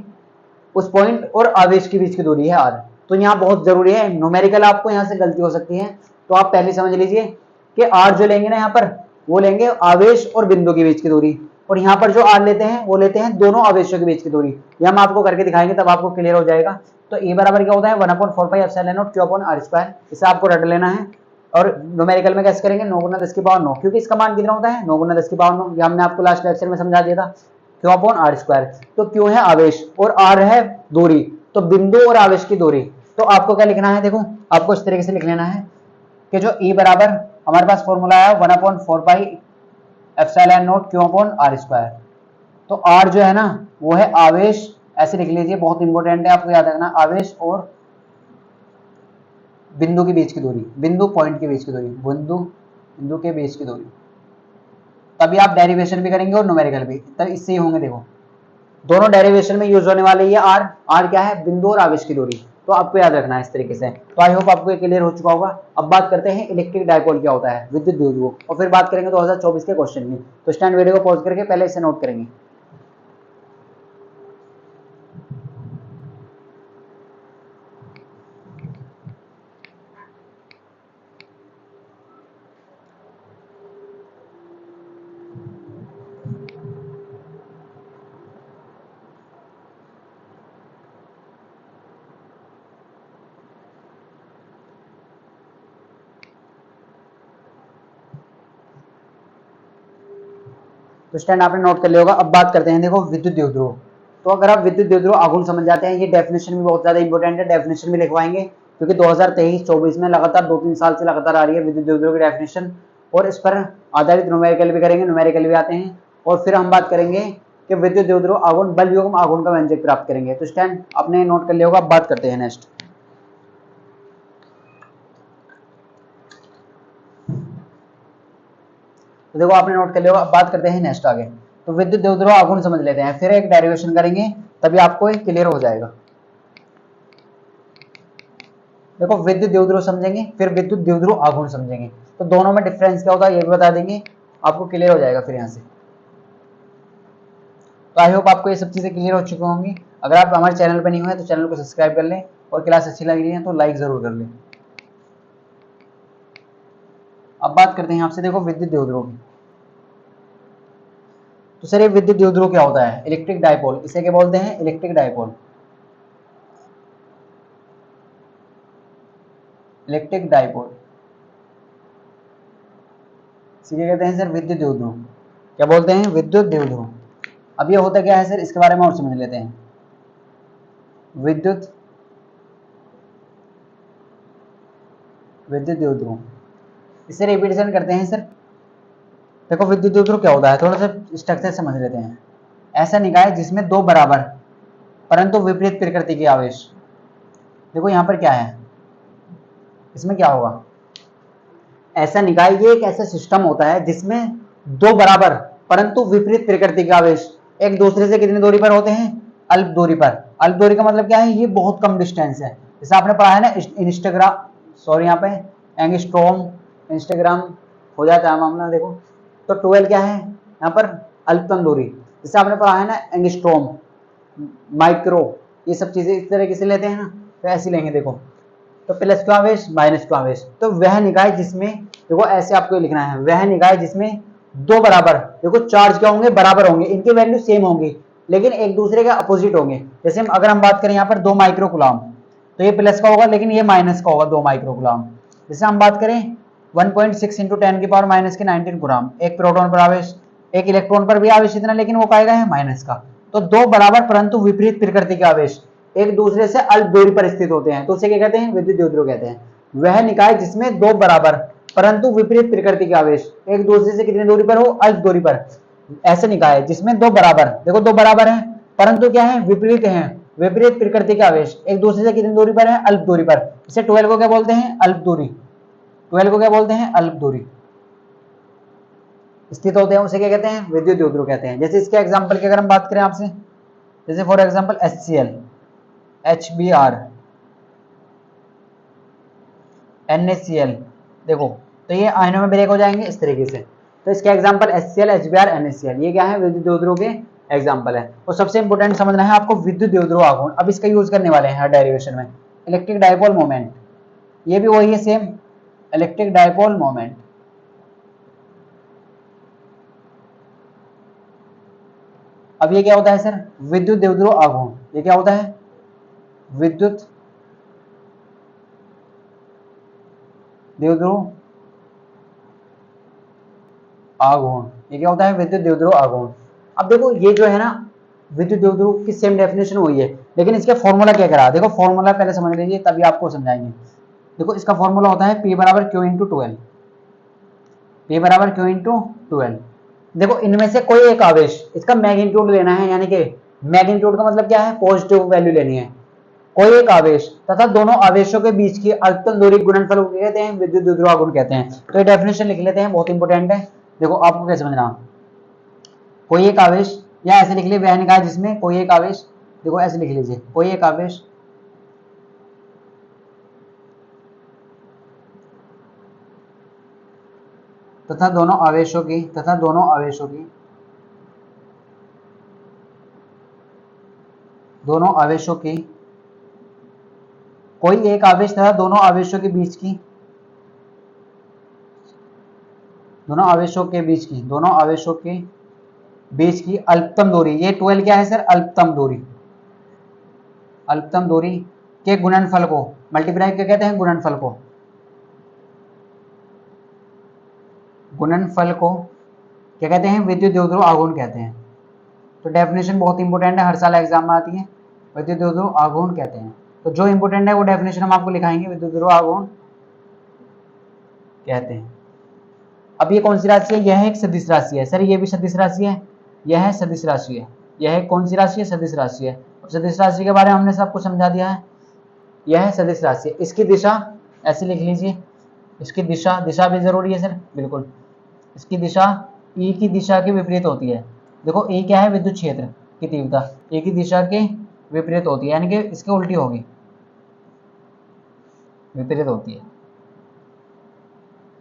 उस पॉइंट और आवेश के बीच की दूरी है आर। तो यहाँ बहुत जरूरी है, न्यूमेरिकल आपको यहाँ से गलती हो सकती है, तो आप पहले समझ लीजिए कि आर जो लेंगे ना यहाँ पर, वो लेंगे आवेश और बिंदु के बीच की दूरी, और यहाँ पर जो आर लेते हैं वो लेते हैं दोनों आवेशों के बीच की दूरी। ये हम आपको करके दिखाएंगे, तब आपको क्लियर हो जाएगा। तो ए बराबर क्या होता है, 1/4 epsilon not Q upon R square, इसे आपको रट लेना है। और न्यूमेरिकल में कैसे करेंगे, 9 × 10⁹, क्योंकि इसका मान कितना होता है, 9 × 10⁹। ये हमने आपको लास्ट लेक्चर में समझा दिया था, क्यू अपॉन आर स्क्वायर। तो क्यू है आवेश और आर है दूरी, तो बिंदु और आवेश की दूरी। तो आपको क्या लिखना है, देखो आपको इस तरीके से लिख लेना है कि जो E बराबर हमारे पास फॉर्मूला है 1/4 epsilon not Q upon R square. तो आर जो है ना, वो है आवेश, ऐसे लिख लीजिए, बहुत इंपॉर्टेंट है, आपको याद रखना, आवेश और बिंदु के बीच की दूरी, बिंदु पॉइंट के बीच की दूरी, बिंदु के बीच की दूरी। तभी आप डेरिवेशन भी करेंगे और न्यूमेरिकल भी, तब इससे ही होंगे। देखो दोनों डेरिवेशन में यूज होने वाले ये आर, आर क्या है, बिंदु और आवेश की दूरी। तो आपको याद रखना है इस तरीके से। तो आई होप आपको ये क्लियर हो चुका होगा। अब बात करते हैं इलेक्ट्रिक डायपोल क्या होता है, विद्युत द्विध्रुव, और फिर बात करेंगे 2024 के क्वेश्चन की। तो स्टैंड वीडियो को पॉज करके पहले इसे नोट करेंगे। तो स्टैंड आपने नोट कर लिया होगा। अब बात करते हैं, देखो विद्युत द्विध्रुव। तो अगर आप विद्युत द्विध्रुव आघूर्ण समझ जाते हैं, ये डेफिनेशन भी बहुत ज्यादा इंपॉर्टेंट है, डेफिनेशन भी लिखवाएंगे, क्योंकि 2023-24 में लगातार 2-3 साल से लगातार आ रही है विद्युत द्विध्रुव की डेफिनेशन, और इस पर आधारित न्यूमेरिकल भी करेंगे, न्यूमेरिकल भी आते हैं। और फिर हम बात करेंगे कि विद्युत द्विध्रुव आघूर्ण बल युग्म आघूर्ण का व्यंजक प्राप्त करेंगे। तो स्टैंड आपने नोट कर लिया होगा। अब बात करते हैं नेक्स्ट। तो देखो आपने नोट कर लिया होगा। अब बात करते हैं नेक्स्ट आगे। तो विद्युत द्विध्रुव आघूर्ण समझ लेते हैं, फिर एक डेरिवेशन करेंगे, तभी आपको क्लियर हो जाएगा। देखो विद्युत द्विध्रुव समझेंगे, फिर विद्युत द्विध्रुव आघूर्ण समझेंगे, तो दोनों में डिफरेंस क्या होता है ये भी बता देंगे, आपको क्लियर हो जाएगा फिर यहाँ से। तो आई होप आपको ये सब चीज़ें क्लियर हो चुकी होंगी। अगर आप हमारे चैनल पर नहीं हुए तो चैनल को सब्सक्राइब कर लें, और क्लास अच्छी लग रही है तो लाइक ज़रूर कर लें। अब बात करते हैं आपसे, देखो विद्युत द्विध्रुव की। तो सर ये विद्युत द्विध्रुव क्या होता है? इलेक्ट्रिक डायपोल, इसे क्या बोलते हैं? Electric dipole. इलेक्ट्रिक डायपोल इसे क्या कहते हैं सर? विद्युत द्विध्रुव। क्या बोलते हैं? विद्युत द्विध्रुव। अब ये होता क्या है सर, इसके बारे में और समझ लेते हैं। विद्युत द्विध्रुव, इसे रिपीटेशन करते हैं सर। देखो विद्युत द्विध्रुव क्या होता है, थोड़ा सा स्ट्रक्चर समझ लेते हैं। ऐसा निकाय जिसमें दो बराबर परंतु विपरीत प्रकृति के आवेश। देखो यहाँ पर क्या है, इसमें क्या होगा? ऐसा निकाय ये एक ऐसा सिस्टम होता है जिसमें दो बराबर परंतु विपरीत प्रकृति के आवेश एक दूसरे से कितनी दूरी पर होते हैं? अल्प दूरी पर। अल्प दूरी का मतलब क्या है? ये बहुत कम डिस्टेंस है। जैसे आपने पढ़ा है ना इंस्टाग्राम, सॉरी यहाँ पे एंगस्ट्रॉम, इंस्टाग्राम हो जाता है मामला। देखो तो 12 क्या है यहाँ पर? अल्पतम दूरी। जैसे आपने पढ़ा है ना एंगस्ट्रॉम, माइक्रो, ये सब चीजें इस तरीके से लेते हैं ना, तो ऐसे लेंगे। देखो तो प्लस का आवेश माइनस का आवेश, तो वह निकाय जिसमें, देखो ऐसे आपको लिखना है, वह निकाय जिसमें दो बराबर, देखो चार्ज क्या होंगे? बराबर होंगे, इनके वैल्यू सेम होंगी लेकिन एक दूसरे के अपोजिट होंगे। जैसे अगर हम बात करें यहाँ पर 2 माइक्रो कूलम, तो ये प्लस का होगा लेकिन ये माइनस का होगा 2 माइक्रो कूलम। जैसे हम बात करें 1.6 इंटू 10 की पावर माइनस के 19 ग्राम, एक प्रोटॉन पर आवेश, एक इलेक्ट्रॉन पर भी आवेश इतना, लेकिन वो पाएगा है माइनस का। तो दो बराबर परंतु विपरीत प्रकृति के आवेश एक दूसरे से अल्प दूरी पर स्थित होते हैं, तो उसे क्या कहते हैं? विद्युत द्विध्रुव कहते हैं। वह निकाय जिसमें दो बराबर परंतु विपरीत प्रकृति के आवेश एक दूसरे से कितनी दूरी पर हो? अल्प दूरी पर। ऐसे निकाय जिसमें दो बराबर, देखो दो बराबर हैं परंतु क्या है? विपरीत हैं, विपरीत प्रकृति के आवेश एक दूसरे से कितनी दूरी पर है? अल्प दूरी पर। इसे 12 को क्या बोलते हैं? अल्प दूरी। 12 को क्या बोलते हैं? अल्प दूरी स्थित होते हैं, उसे क्या कहते हैं? विद्युत द्विध्रुव कहते हैं। जैसे इसके एग्जांपल की अगर हम बात करें आपसे, जैसे for example HCl, HBr, NaCl, देखो तो ये आयनों में ब्रेक हो जाएंगे इस तरीके से। तो इसके एग्जांपल HCl, HBr, NaCl, ये क्या है? विद्युत द्विध्रुव के एग्जांपल है। और सबसे इंपॉर्टेंट समझना है आपको विद्युत द्विध्रुव आघूर्ण। अब इसका यूज करने वाले हैं हर डेरिवेशन में। इलेक्ट्रिक डायपोल मोमेंट, ये भी वही है सेम, इलेक्ट्रिक डायपोल मोमेंट। अब ये क्या होता है सर? विद्युत द्विध्रुव आघूर्ण। ये क्या होता है? विद्युत द्विध्रुव आघूर्ण। ये क्या होता है? विद्युत द्विध्रुव आघूर्ण। अब देखो ये जो है ना विद्युत द्विध्रुव की सेम डेफिनेशन हुई है, लेकिन इसका फॉर्मूला क्या करा? देखो फॉर्मूला पहले समझ लीजिए तभी आपको समझाएंगे। देखो इसका फॉर्मूला होता है P बराबर Q इंटू 12। P बराबर Q इंटू 12। देखो इनमें से कोई एक आवेश, इसका मैग्नीट्यूड लेना है, यानी कि मैग्नीट्यूड का मतलब क्या है? पॉजिटिव वैल्यू लेनी है। कोई एक आवेश तथा दोनों आवेशों के बीच की अल्पतम दूरी गुणनफल को कहते हैं? विद्युत द्विध्रुव आघूर्ण कहते हैं। तो ये डेफिनेशन लिख लेते हैं, बहुत इंपॉर्टेंट है। देखो आपको क्या समझना, कोई एक आवेश, या ऐसे लिख लीजिए वह निकाय जिसमें कोई एक आवेश, देखो ऐसे लिख लीजिए, कोई एक आवेश तथा दोनों आवेशों की दोनों आवेशों की कोई एक आवेश तथा दोनों आवेशों के बीच की दोनों आवेशों के बीच की अल्पतम दूरी, ये 12 क्या है सर? अल्पतम दूरी के गुणनफल को मल्टीप्लाई क्या कहते हैं? गुणनफल को क्या कहते हैं? विद्युत द्विध्रुव आघूर्ण कहते हैं। तो डेफिनेशन बहुत इंपॉर्टेंट है, हर साल एग्जाम में आती है। विद्युत द्विध्रुव आघूर्ण कहते हैं, तो जो इंपॉर्टेंट है वो डेफिनेशन हम आपको लिखाएंगे, विद्युत द्विध्रुव आघूर्ण कहते हैं। अब ये कौन सी राशि है? यह एक सदिश राशि है सर, ये भी सदिश राशि है, यह सदिश राशि है, यह कौन सी राशि है? सदिश राशि है। सदिश राशि के बारे में हमने सबको समझा दिया है। यह सदिश राशि है, इसकी दिशा ऐसे लिख लीजिए, इसकी दिशा भी जरूरी है सर, बिल्कुल। इसकी दिशा ई की दिशा के विपरीत होती है। देखो ई क्या है? विद्युत क्षेत्र की तीव्रता ई की दिशा के विपरीत होती है, यानी कि इसके उल्टी होगी, विपरीत होती है,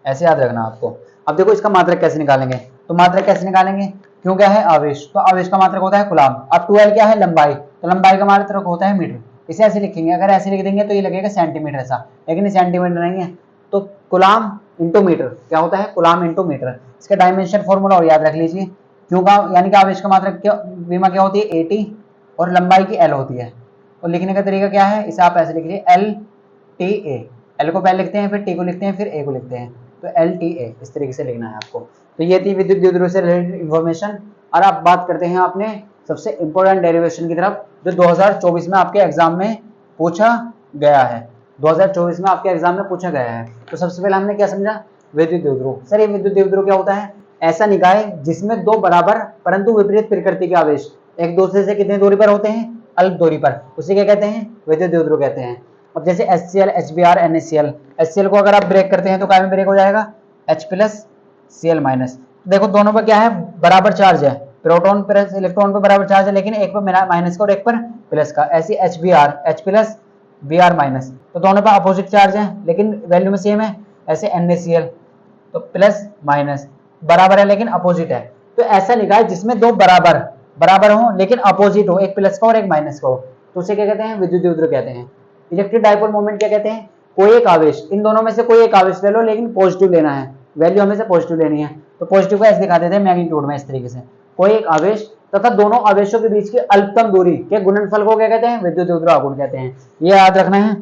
ऐसे याद रखना आपको। अब देखो इसका मात्रक कैसे निकालेंगे? तो मात्रक कैसे निकालेंगे, क्यों क्या है आवेश, तो आवेश का मात्रक होता है कूलाम। अब 12 क्या है लंबाई, तो लंबाई का मात्रक होता है मीटर। इसे ऐसे लिखेंगे, अगर ऐसे लिख देंगे तो ये लगेगा सेंटीमीटर ऐसा, लेकिन ये सेंटीमीटर नहीं है, तो कूलाम इंटू मीटर क्या होता है, कूलाम इंटू मीटर। इसका डायमेंशन फॉर्मूला और याद रख लीजिए, क्यों का यानी कि आवेश का मात्रक क्या विमा क्या होती है AT और लंबाई की L होती है। और लिखने का तरीका क्या है, इसे आप ऐसे लिख लीजिए LTA, L को पहले लिखते हैं, फिर T को लिखते हैं, फिर A को लिखते हैं, तो LTA इस तरीके से लिखना है आपको। तो ये थी विद्युत द्विध्रुव से रिलेटेड इन्फॉर्मेशन। और आप बात करते हैं अपने सबसे इंपॉर्टेंट डेरिवेशन की तरफ, जो 2024 में आपके एग्जाम में पूछा गया है। 2024 में आपके एग्जाम में पूछा गया है। तो सबसे पहले हमने क्या समझा, विद्युत द्विध्रुव। सर ये विद्युत द्विध्रुव क्या होता है, ऐसा निकाय जिसमें दो बराबर परंतु विपरीत प्रकृति के आवेश एक दूसरे से कितनी दूरी पर होते हैं, अल्प दूरी पर, उसे क्या कहते हैं, विद्युत द्विध्रुव कहते हैं। अब जैसे HCl, HBr, NaCl, HCl को अगर आप ब्रेक करते हैं तो क्या में ब्रेक हो जाएगा, H+Cl-। देखो दोनों पर क्या है, बराबर चार्ज है, प्रोटॉन प्लस इलेक्ट्रॉन पर बराबर चार्ज है, लेकिन एक पर माइनस का और एक पर प्लस का। ऐसी HBr, H+Br-, तो दोनों पर अपोजिट चार्ज है लेकिन वैल्यू में सेम है। ऐसे NaCl, तो प्लस माइनस बराबर है लेकिन अपोजिट है। तो ऐसा निकाय जिसमें दो बराबर हो लेकिन अपोजिट हो, एक प्लस का और एक माइनस का हो, तो उसे क्या कहते हैं, विद्युत द्विध्रुव कहते हैं। इलेक्ट्रिक डाइपोल मोमेंट क्या कहते हैं, कोई एक आवेश, इन दोनों में से कोई एक आवेश ले लो लेकिन पॉजिटिव लेना है, वैल्यू हमेशा पॉजिटिव लेनी है, तो पॉजिटिव को ऐसे दिखा देते हैं मैग्नीट्यूड में इस तरीके से। कोई एक आवेश तथा दोनों आवेशों के बीच की अल्पतम दूरी के गुणनफल को क्या कहते हैं, विद्युत द्विध्रुव आघूर्ण कहते हैं। ये याद रखना है।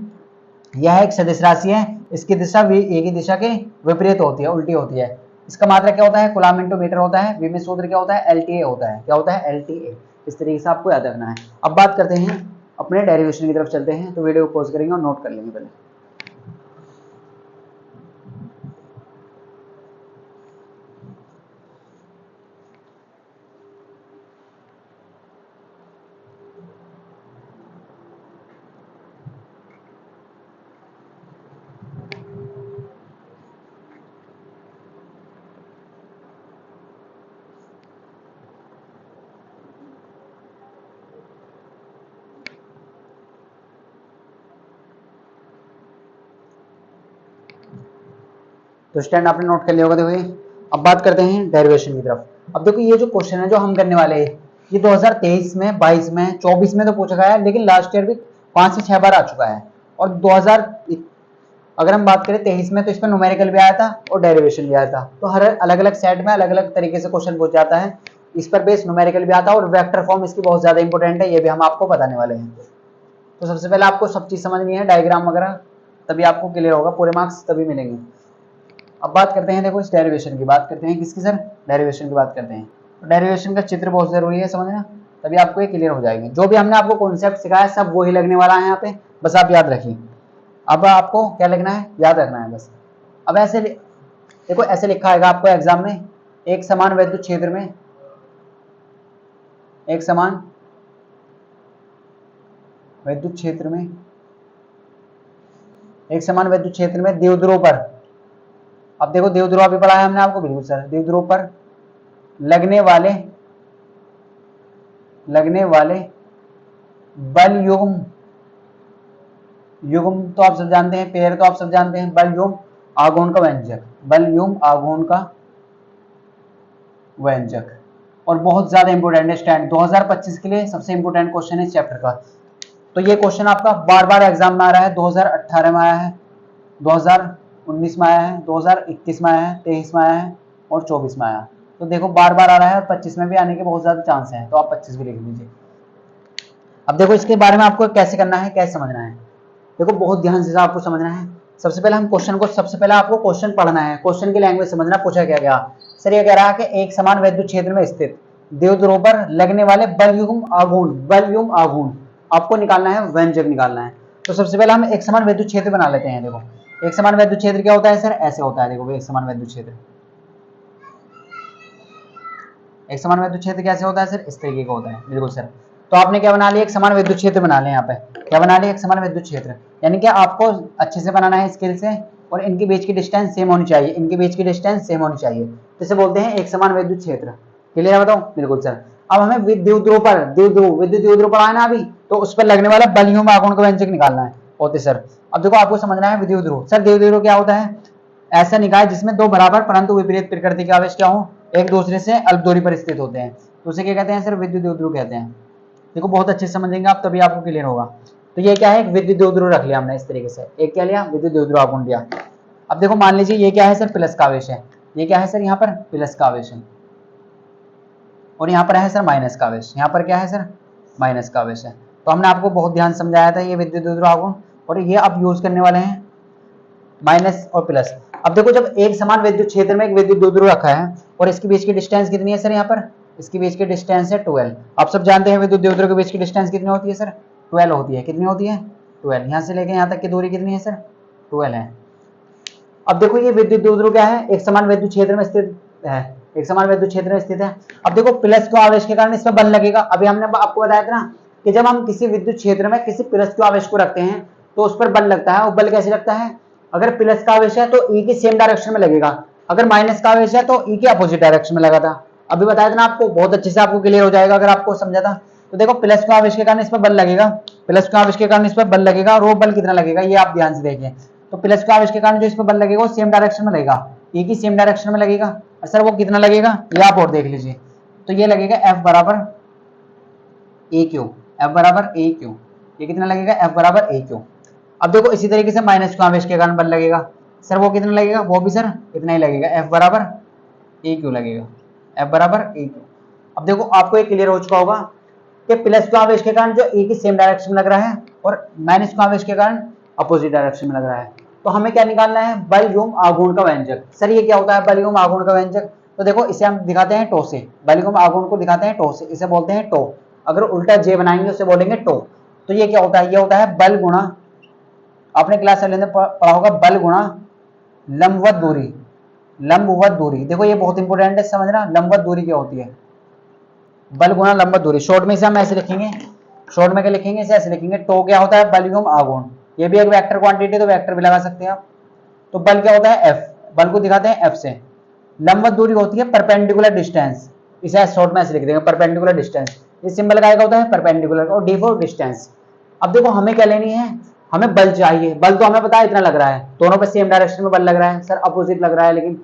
यह एक सदिश राशि है, इसकी दिशा V A की दिशा के विपरीत होती है, उल्टी होती है। इसका मात्रक क्या होता है, कूलाम इंटू मीटर होता है। V में सूत्र क्या होता है, LTA होता है। क्या होता है, LTA। इस तरीके से आपको याद रखना है। अब बात करते हैं अपने डेरिवेशन की तरफ चलते हैं, तो वीडियो को पॉज करेंगे और नोट कर लेंगे पहले। तो स्टैंड आपने नोट कर लिया होगा। देखो अब बात करते हैं डेरिवेशन की तरफ। अब देखो ये जो क्वेश्चन है जो हम करने वाले हैं, ये 2023 में, 22 में, 24 में तो पूछा गया है, लेकिन लास्ट ईयर भी 5 से 6 बार आ चुका है। और 2000 अगर हम बात करें 23 में, तो इसमें न्यूमेरिकल भी आया था और डेरिवेशन भी आया था। तो हर अलग अलग सेट में अलग अलग तरीके से क्वेश्चन पूछ जाता है। इस पर बेस न्यूमेरिकल भी आता है और वेक्टर फॉर्म इसकी बहुत ज्यादा इंपॉर्टेंट है, ये भी हम आपको बताने वाले हैं। तो सबसे पहले आपको सब चीज समझनी है, डायग्राम वगैरह, तभी आपको क्लियर होगा, पूरे मार्क्स तभी मिलेंगे। अब बात करते हैं, देखो इस डेरिवेशन की बात करते हैं, किसकी सर, डेरिवेशन की बात करते हैं। तो डेरिवेशन का चित्र बहुत जरूरी है समझना, तभी आपको ये क्लियर हो जाएगी। जो भी हमने आपको कॉन्सेप्ट सिखाया सब वही लगने वाला है यहाँ पे, बस आप याद रखिए। अब आपको क्या लिखना है, याद रखना है बस। अब ऐसे देखो, ऐसे लिखा है आपको एग्जाम में, एक समान विद्युत क्षेत्र में, एक समान विद्युत क्षेत्र में, एक समान विद्युत क्षेत्र में द्विध्रुव पर, अब देखो द्विध्रुव अभी पढ़ा है हमने आपको, बिल्कुल सर, द्विध्रुव पर लगने वाले बल युग्म तो आप सब जानते हैं, पेयर तो आप सब जानते हैं, बल युग्म आघूर्ण का व्यंजक, बल युग्म आघूर्ण का व्यंजक। और बहुत ज्यादा इंपोर्टेंट है, स्टैंड 2025 के लिए सबसे इंपोर्टेंट क्वेश्चन है इस चैप्टर का। तो ये क्वेश्चन आपका बार बार एग्जाम में आ रहा है, 2018 में आया है, 2019 में आया है, 2021 में आया है, 23 में आया है और 24 में आया। तो देखो बार बार आ रहा है और 25 में भी आने के बहुत ज्यादा चांस हैं, तो आप 25 भी लिख लीजिए। अब देखो इसके बारे में आपको कैसे करना है, कैसे समझना है, देखो बहुत ध्यान से आपको समझना है। सबसे पहले हम क्वेश्चन को, सबसे पहले आपको क्वेश्चन पढ़ना है, क्वेश्चन की लैंग्वेज समझना, पूछा क्या गया। सर ये कह रहा है कि एक समान विद्युत क्षेत्र में स्थित द्विध्रुव पर लगने वाले बल युग्म आघूर्ण आपको निकालना है, व्यंजक निकालना है। तो सबसे पहले हम एक समान विद्युत क्षेत्र बना लेते हैं। देखो एक समान विद्युत क्षेत्र क्या होता है सर, ऐसे होता है। देखो एक समान विद्युत क्षेत्र, एक समान विद्युत क्षेत्र कैसे होता है सर, इस तरीके का होता है, बिल्कुल सर। तो आपने क्या बना लिया, एक समान विद्युत क्षेत्र बना लिया। यहाँ पे क्या बना लिया, एक समान विद्युत क्षेत्र, यानी कि आपको अच्छे से बनाना है स्किल से, और इनके बीच की डिस्टेंस सेम होनी चाहिए, इनके बीच की डिस्टेंस सेम होनी चाहिए, तो इसे बोलते हैं एक समान विद्युत क्षेत्र। क्लियर है, बताओ, बिल्कुल सर। अब हमें विद्युत द्विध्रुव पढ़ा है ना अभी, तो उस पर लगने वाला बल युग्म आघूर्ण का व्यंजक निकालना है, ओके सर। अब देखो आपको समझना है विद्युत ध्रुव। सर द्विध्रुव क्या होता है, ऐसा निकाय जिसमें दो बराबर परंतु विपरीत प्रकृति के आवेश क्या हो, एक दूसरे से अल्प दूरी पर स्थित होते हैं, तो उसे क्या कहते हैं सर, विद्युत द्विध्रुव कहते हैं। देखो बहुत अच्छे से समझेंगे आप, तभी आपको क्लियर होगा। तो ये क्या है, एक विद्युत द्विध्रुव रख लिया हमने इस तरीके से, एक क्या लिया, विद्युत द्विध्रुव आघूर्ण लिया। अब देखो मान लीजिए ये क्या है सर, प्लस का आवेश है, ये क्या है सर, यहाँ पर प्लस का आवेश है, और यहाँ पर है सर माइनस का आवेश, यहाँ पर क्या है सर, माइनस का आवेश है। तो हमने आपको बहुत ध्यान समझाया था ये विद्युत द्विध्रुव आघूर्ण, और ये आप यूज करने वाले हैं माइनस और प्लस। अब देखो जब एक समान विद्युत क्षेत्र में एक विद्युत द्विध्रुव रखा है और इसके बीच की डिस्टेंस कितनी है सर, यहाँ पर इसके बीच की डिस्टेंस है 12। आप सब जानते हैं विद्युत द्विध्रुव के बीच की डिस्टेंस कितनी होती है सर, 12 होती है। कितनी होती है, 12। यहाँ से लेके यहाँ तक की दूरी कितनी है सर, 12 है। अब देखो ये विद्युत द्विध्रुव क्या है, एक समान विद्युत क्षेत्र में स्थित है, एक समान विद्युत क्षेत्र में स्थित है। अब देखो प्लस को आवेश के कारण इस पर बल लगेगा। अभी हमने आपको बताया था ना कि जब हम किसी विद्युत क्षेत्र में किसी प्लस के आवेश को रखते हैं तो उस पर बल लगता है। वो बल कैसे लगता है, अगर प्लस का आवेश है तो ई की सेम डायरेक्शन में लगेगा, अगर माइनस का आवेश है तो ई के अपोजिट डायरेक्शन में लगा था। अभी बताया था ना आपको, बहुत अच्छे से आपको क्लियर हो जाएगा अगर आपको समझा था। तो देखो प्लस का आवेश के कारण इस पर बल लगेगा, प्लस का आवेश के कारण इस पर बल लगेगा, और वो बल कितना लगेगा ये आप ध्यान से देखिए। तो प्लस का आवेश के कारण जो इस पर बल लगेगा वो सेम डायरेक्शन में लगेगा, ई की सेम डायरेक्शन में लगेगा। और सर वो कितना लगेगा ये आप और देख लीजिए। तो ये लगेगा F बराबर ए क्यू, F बराबर ए क्यू, ये कितना लगेगा, F बराबर ए क्यू। अब देखो इसी तरीके से माइनस का आवेश के कारण बल लगेगा, सर वो कितना लगेगा, वो भी सर इतना ही लगेगा, F बराबर ए क्यू लगेगा, F बराबर ए क्यू। अब देखो आपको ये क्लियर हो चुका होगा कि प्लस का आवेश के कारण जो ई की सेम डायरेक्शन में लग रहा है और माइनस का आवेश के कारण अपोजिट डायरेक्शन में लग रहा है। तो हमें क्या निकालना है, बल एवं आघूर्ण का व्यंजक। सर ये क्या होता है बल एवं आघूर्ण का व्यंजक, तो देखो इसे हम दिखाते हैं टो से, बल एवं आघूर्ण को दिखाते हैं टो से, इसे बोलते हैं टो। अगर उल्टा जे बनाएंगे उसे बोलेंगे टो। तो ये क्या होता है, ये होता है बल गुणा, आपने क्लास में पढ़ा होगा, बल गुणा लंबवत दूरी, लंबवत दूरी। देखो ये बहुत इंपॉर्टेंट है समझना, लंबवत दूरी क्या होती है, बल गुणा लंबवत दूरी। शॉर्ट में इसे हम ऐसे लिखेंगे, शॉर्ट में क्या लिखेंगे, इसे ऐसे लिखेंगे, टो क्या होता है, बल एवं आघूर्ण। ये भी एक वेक्टर क्वांटिटी, तो वेक्टर भी लगा सकते हैं आप। तो बल क्या होता है, एफ, बल को दिखाते हैं एफ से। लंबवत दूरी होती है परपेंडिकुलर डिस्टेंस, इसे शॉर्ट में ऐसे लिख देंगे, परपेंडिकुलर डिस्टेंस। इस सिंबल का होता है परपेंडिकुलर, और डी फॉर डिस्टेंस। अब देखो हमें क्या लेनी है, हमें बल चाहिए। बल तो हमें पता है इतना लग रहा है, दोनों पे सेम डायरेक्शन में बल लग रहा है सर, अपोजिट लग रहा है, लेकिन